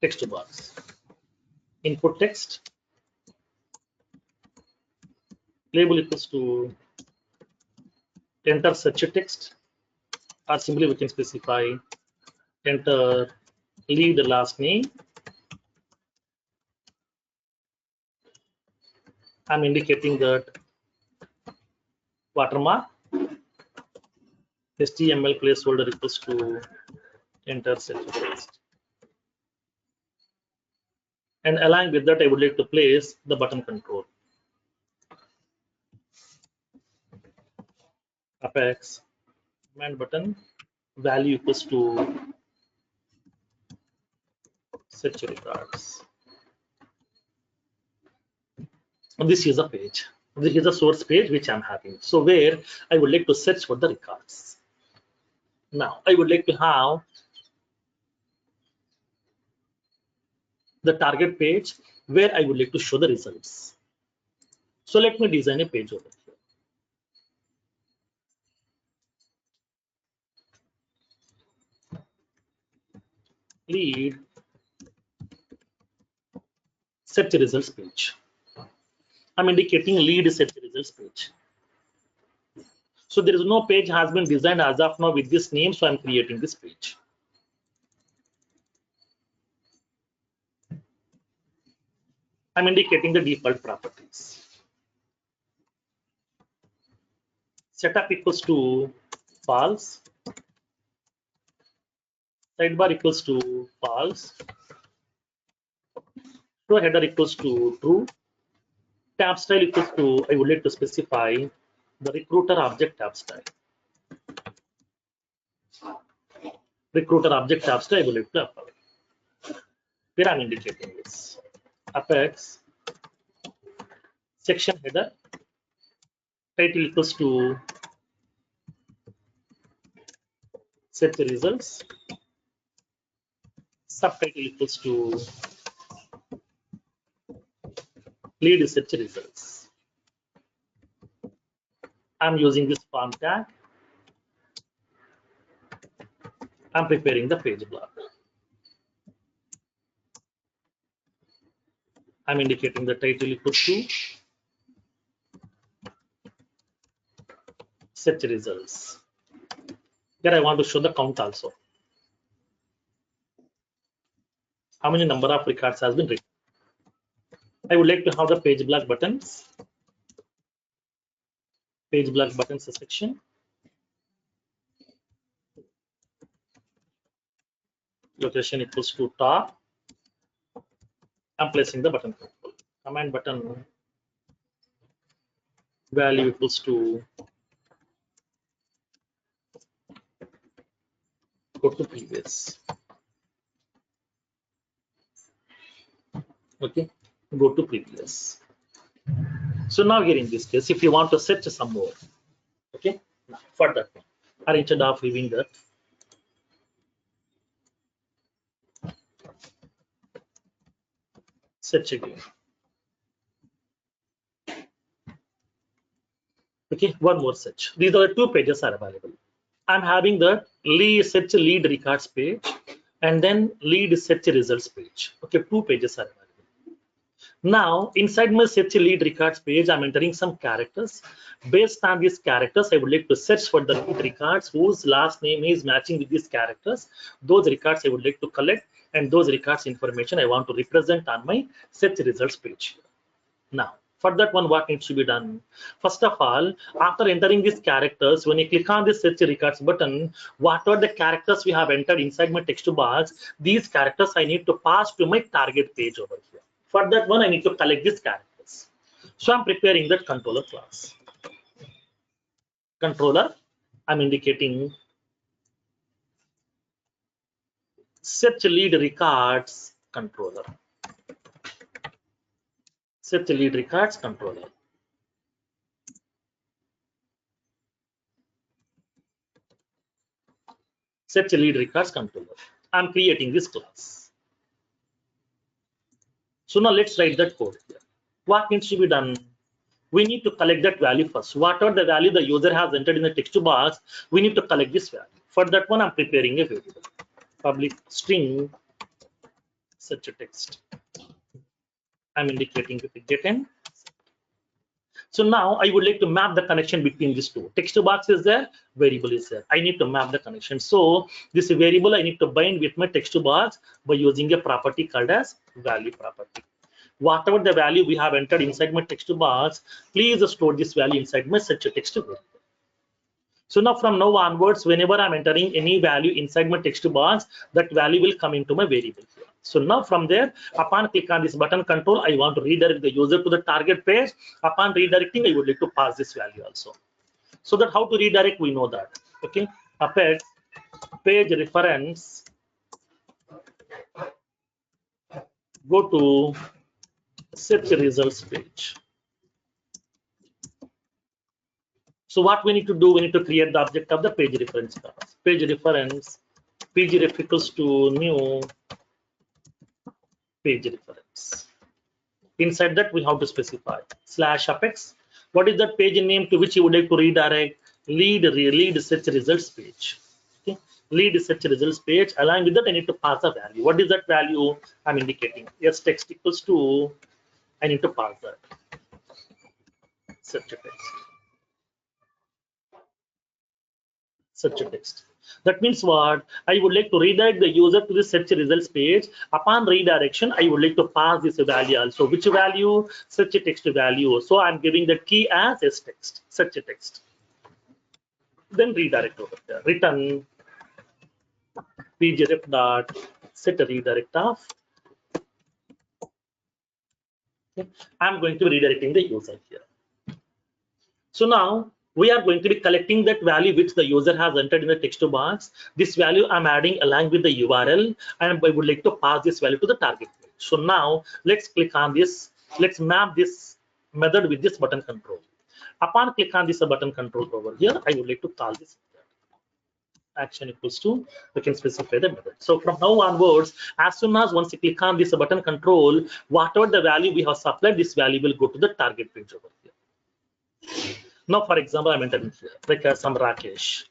text box. input text, label equals to enter search text, or simply we can specify enter lead last name. I'm indicating that watermark HTML placeholder equals to enter search text. And along with that, I would like to place the button control. Apex command button value equals to search records. And this is a page. This is a source page which I'm having. So where I would like to search for the records. Now I would like to have the target page where I would like to show the results. So let me design a page over here. Lead search results page. I'm indicating lead search results page. So there is no page has been designed as of now with this name. So I'm creating this page. I'm indicating the default properties. Setup equals to false. Sidebar equals to false. Show header equals to true. Tab style equals to, I would like to specify the recruiter object tab style. Recruiter object tab style I would like to apply. Here I'm indicating this. Apex section header title equals to search results. Subtitle equals to lead search results. I'm using this form tag. I'm preparing the page block. I'm indicating the title equals to search results. Here I want to show the count also. How many number of records has been written. I would like to have the page block buttons. Page block buttons section. Location equals to top. I'm placing the button control. Command button value equals to go to previous. Okay, go to previous. So now here in this case, if you want to search some more, okay, now for that one, or instead of leaving that, search again. Okay, one more search. These are the two pages are available. I'm having the lead search lead records page and then lead search results page. Okay, two pages are available. Now inside my search lead records page, I'm entering some characters. Based on these characters, I would like to search for the lead records whose last name is matching with these characters. Those records I would like to collect, and those records information I want to represent on my search results page. Now for that one, what needs to be done? First of all, after entering these characters, when you click on this search records button, what are the characters we have entered inside my text box? These characters I need to pass to my target page over here. For that one, I need to collect these characters. So I'm preparing that controller class. Controller, I'm indicating search lead records controller. Search lead records controller. Search lead records controller. I'm creating this class. So now let's write that code here. What needs to be done? We need to collect that value first. Whatever the value the user has entered in the text box, we need to collect this value. For that one, I'm preparing a variable. Public string search text. I'm indicating with get in. So now I would like to map the connection between these two. Text box is there, variable is there. I need to map the connection. So this variable I need to bind with my text box by using a property called as value property. Whatever the value we have entered inside my text box, please store this value inside my search text variable. So now from now onwards, whenever I'm entering any value inside my text box, that value will come into my variable here. So now from there, upon click on this button control, I want to redirect the user to the target page. Upon redirecting, I would like to pass this value also. So that how to redirect, we know that. Okay, append page reference, go to search results page. So what we need to do, we need to create the object of the page reference class. Page reference, pgref equals to new page reference. Inside that we have to specify /apex. What is that page name to which you would like to redirect? Lead search results page. Okay, lead search results page. Along with that, I need to pass a value. What is that value? I'm indicating yes text equals to. I need to pass that search text. Search text. That means what? I would like to redirect the user to the search results page. Upon redirection, I would like to pass this value also. Which value? Search text value. So I'm giving the key as text, search text. Then redirect over there. Return pgref dot set redirect of. Okay. I'm going to be redirecting the user here. So now we are going to be collecting that value which the user has entered in the text box. This value I'm adding along with the URL, and I would like to pass this value to the target page. So now let's click on this. Let's map this method with this button control. Upon click on this button control over here, I would like to call this action equals to, we can specify the method. So from now onwards, as soon as once you click on this button control, whatever the value we have supplied, this value will go to the target page over here. Now, for example, I'm entering here, like some Rakesh.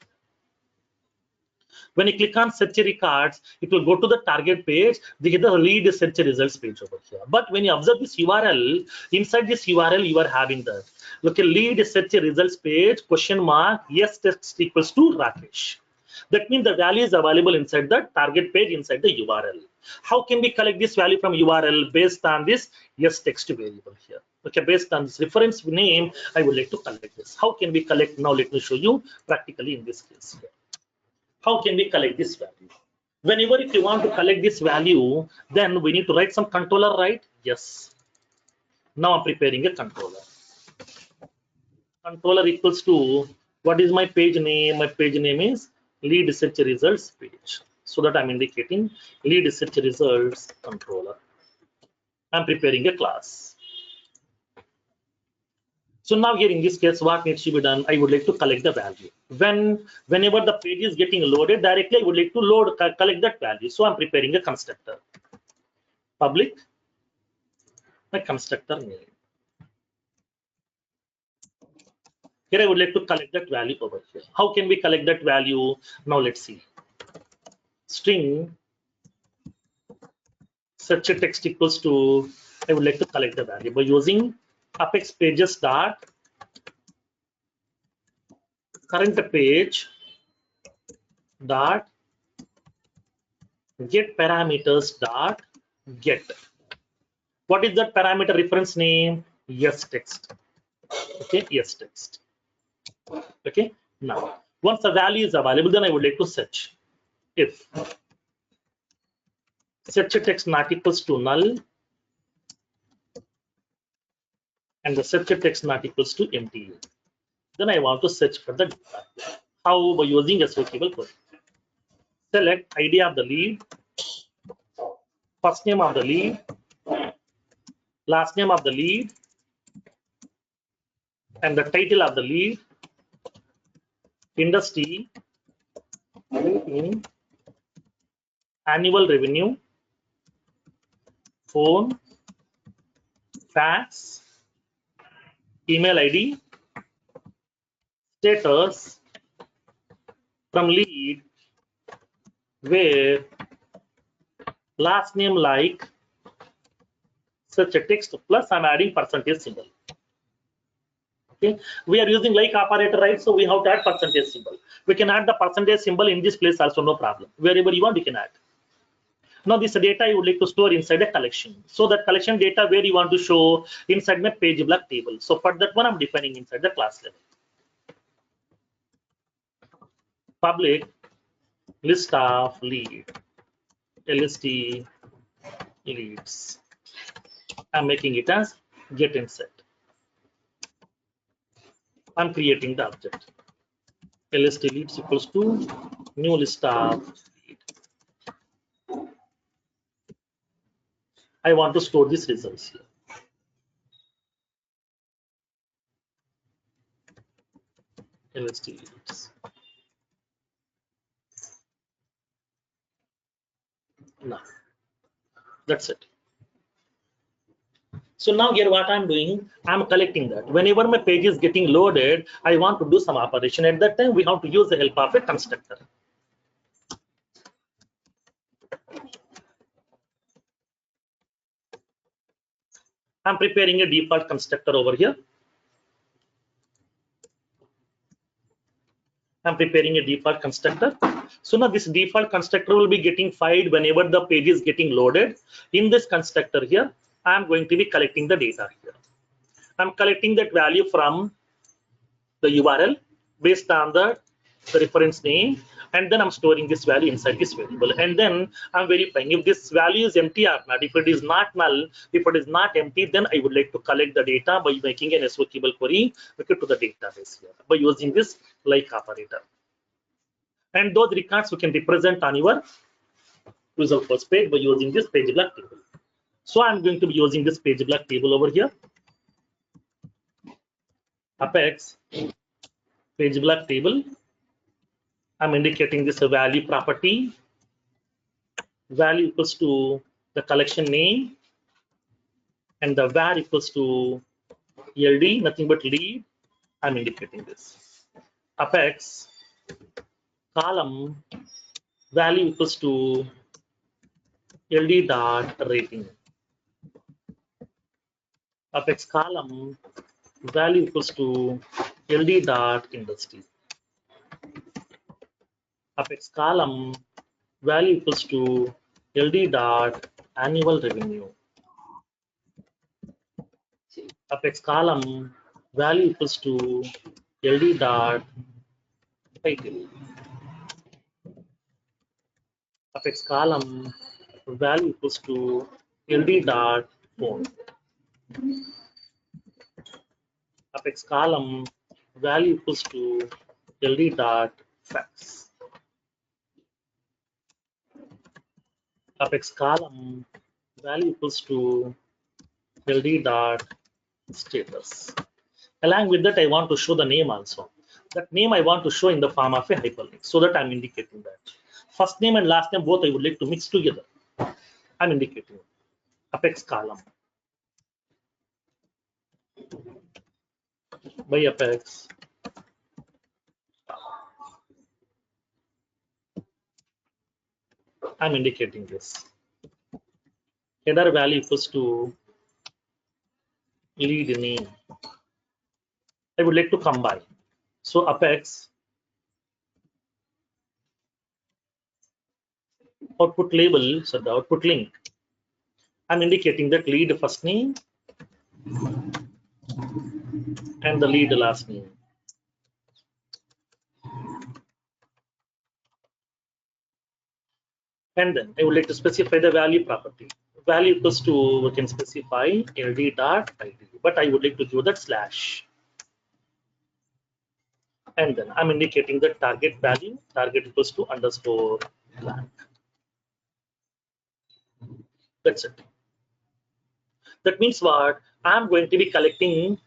When you click on search records, it will go to the target page. They get the lead search results page over here. But when you observe this URL, inside this URL, you are having that. Look, a lead search results page, question mark, yes text equals to Rakesh. That means the value is available inside the target page, inside the URL. How can we collect this value from URL? Based on this yes text variable here. Okay, based on this reference name, I would like to collect this. How can we collect? Now let me show you practically in this case here. How can we collect this value? Whenever if you want to collect this value, then we need to write some controller, right? Yes. Now I'm preparing a controller. Controller equals to, what is my page name? My page name is lead search results page. So that I'm indicating lead search results controller. I'm preparing a class. So now here in this case, what needs to be done? I would like to collect the value. Whenever the page is getting loaded directly, I would like to collect that value. So I'm preparing a constructor. Public, my constructor name. Here I would like to collect that value over here. How can we collect that value? Now let's see. String search text equals to, I would like to collect the value by using apex pages dot current page dot get parameters dot get. What is that parameter reference name? Yes text. Okay, yes text. Okay, now once the value is available, then I would like to search. If search text not equals to null and the search text not equals to empty, then I want to search for the data. How? By using a searchable query. Select ID of the lead, first name of the lead, last name of the lead, and the title of the lead, industry, annual revenue, phone, fax, email ID, status, from lead, where, last name like, such a text plus I'm adding percentage symbol. Okay, we are using like operator, right? So we have to add percentage symbol. We can add the percentage symbol in this place also, no problem. Wherever you want, you can add. Now this data you would like to store inside a collection. So that collection data where you want to show inside my page block table. So for that one, I'm defining inside the class level. Public list of lead, list leads. I'm making it as get insert. I'm creating the object. List leads equals to new list of lead. I want to store these results here. List leads. Now that's it. So now here what I'm doing, I'm collecting that. Whenever my page is getting loaded, I want to do some operation. At that time, we have to use the help of a constructor. I'm preparing a default constructor over here. I'm preparing a default constructor. So now this default constructor will be getting fired whenever the page is getting loaded. In this constructor here, I'm going to be collecting the data here. I'm collecting that value from the URL based on the reference name, and then I'm storing this value inside this variable, and then I'm verifying if this value is empty or not. If it is not null, if it is not empty, then I would like to collect the data by making an SQL query to the database here by using this like operator. And those records we can represent on your result first page by using this page block table. So I'm going to be using this page block table over here. Apex page block table. I'm indicating this value property. Value equals to the collection name, and the var equals to LD, nothing but lead. I'm indicating this. Apex column value equals to LD dot rating. Apex column value equals to LD dot industry. Apex column value equals to LD dot annual revenue. Apex column value equals to LD dot title. Apex column value equals to LD dot phone. Apex column value equals to LD dot fax. Apex column value equals to LD dot status. Along with that, I want to show the name also. That name I want to show in the form of a hyperlink, so that I'm indicating that. First name and last name both I would like to mix together. I'm indicating Apex column by Apex. I'm indicating this. Header value equals to lead name. I would like to combine. So Apex output label, so the output link. I'm indicating that lead first name and the lead last name. And then I would like to specify the value property. Value equals to, we can specify LD dot ID, but I would like to give that slash. And then I'm indicating the target value, target equals to underscore blank. That's it. That means what? I'm going to be collecting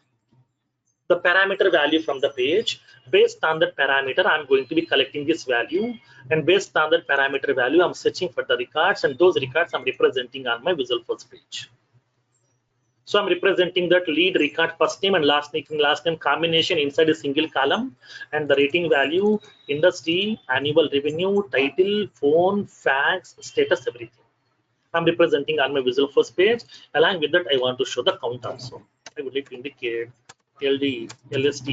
the parameter value from the page. Based on that parameter, I'm going to be collecting this value, and based on that parameter value, I'm searching for the records, and those records I'm representing on my Visual First page. So I'm representing that lead record first name and last name combination inside a single column, and the rating value, industry, annual revenue, title, phone, fax, status, everything. I'm representing on my Visual Force page. Along with that, I want to show the count also. I would like to indicate LD, LST,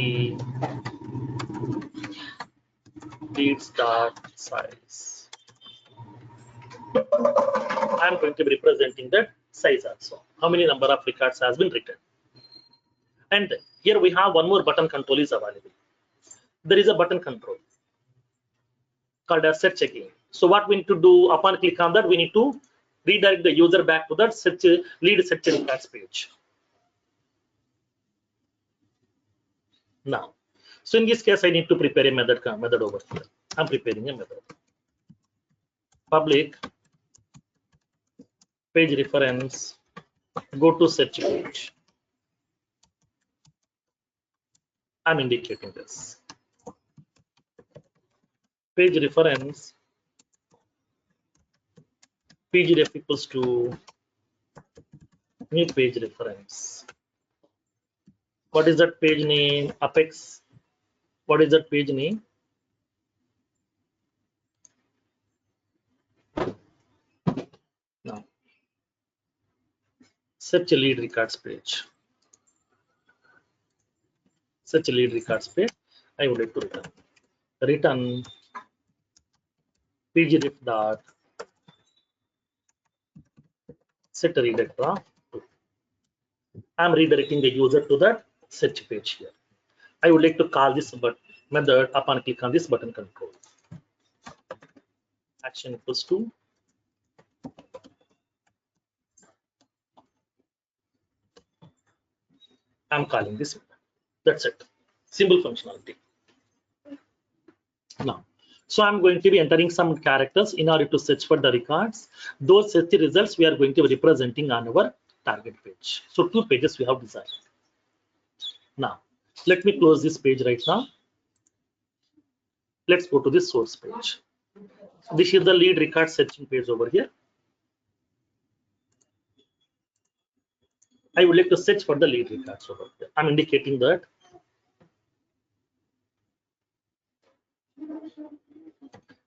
lead start size. I'm going to be representing that size also. How many number of records has been written. And here we have one more button control is available. There is a button control called as search again. So what we need to do upon click on that, we need to redirect the user back to that search lead search records page. Now, so in this case, I need to prepare a method over here. I'm preparing a method. Public page reference, go to search page. I'm indicating this. Page reference, pgref equals to new page reference. What is that page name? Apex. What is that page name? Now, search a lead records page. Search a lead records page. I would like to return pgref dot set a redirector of 2. I'm redirecting the user to that search page here. I would like to call this method upon click on this button control. Action equals to I'm calling this method. That's it. Simple functionality. Now, so I'm going to be entering some characters in order to search for the records. Those search results we are going to be representing on our target page. So 2 pages we have designed. Now, let me close this page right now. Let's go to the source page. This is the lead record searching page over here. I would like to search for the lead records over here. I'm indicating that.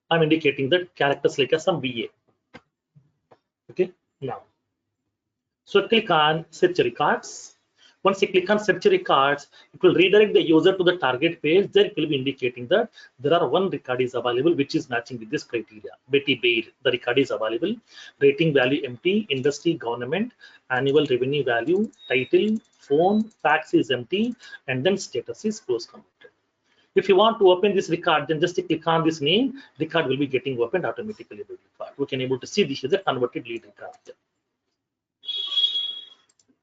I'm indicating that characters like some VA. Okay, now. So click on search records. Once you click on search records, it will redirect the user to the target page. There it will be indicating that there are one record is available which is matching with this criteria. Betty Bair, the record is available. Rating value empty, industry government, annual revenue value, title, phone, fax is empty, and then status is close commented. If you want to open this record, then just click on this name. Record will be getting opened automatically by record. We can able to see this is a converted lead record.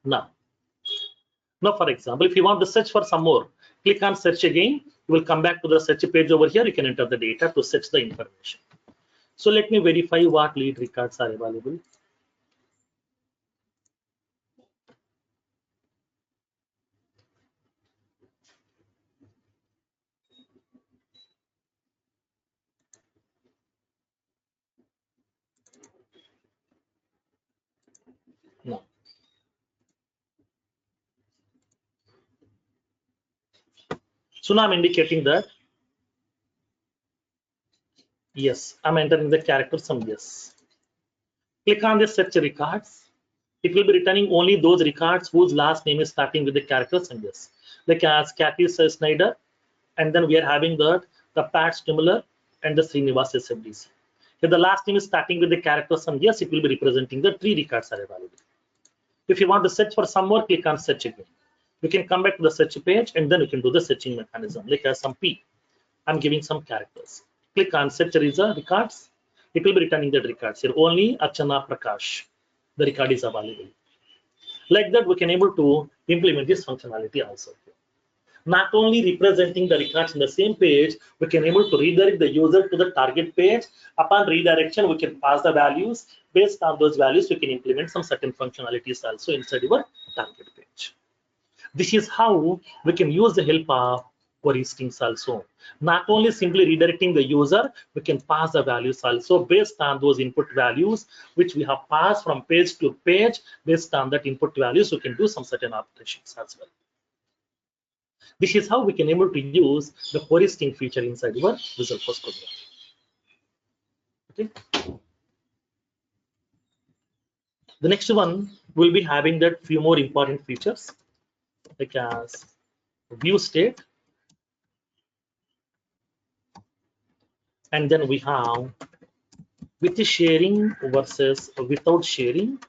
Now, for example, if you want to search for some more, click on search again. You will come back to the search page over here. You can enter the data to search the information. So let me verify what lead records are available. Now, so now I'm indicating that yes, I'm entering the character some yes. Click on the search records. It will be returning only those records whose last name is starting with the character some yes. Like as Kathy Snyder, and then we are having the Pat Stimler and the Srinivas SFDC. If the last name is starting with the character some yes, it will be representing the 3 records are available. If you want to search for some more, click on search again. You can come back to the search page and then you can do the searching mechanism. Like as some P, I'm giving some characters. Click on search records. It will be returning the records here. Only Archana Prakash, the record is available. Like that, we can able to implement this functionality also. Not only representing the records in the same page, we can able to redirect the user to the target page. Upon redirection, we can pass the values. Based on those values, we can implement some certain functionalities also inside your target page. This is how we can use the help of query strings also. Not only simply redirecting the user, we can pass the values also based on those input values which we have passed from page to page. Based on that input values, we can do some certain operations as well. This is how we can able to use the query string feature inside your Visual Force program. Okay. The next one will be having that few more important features, like as view state, and then we have with sharing versus without sharing,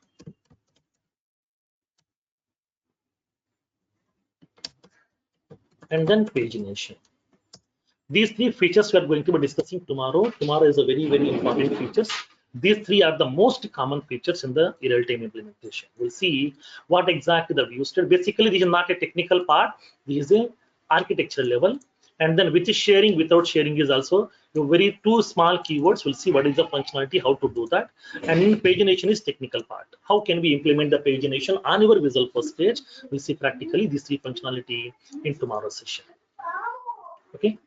and then pagination. These three features we are going to be discussing tomorrow. Tomorrow is a very, very important features. These three are the most common features in the real-time implementation. We'll see what exactly the view state. Basically, this is not a technical part. This is a architecture level. And then with sharing, without sharing is also a very two small keywords. We'll see what is the functionality, how to do that. And in pagination is technical part. How can we implement the pagination on your Visual First page? We'll see practically these three functionality in tomorrow's session. Okay.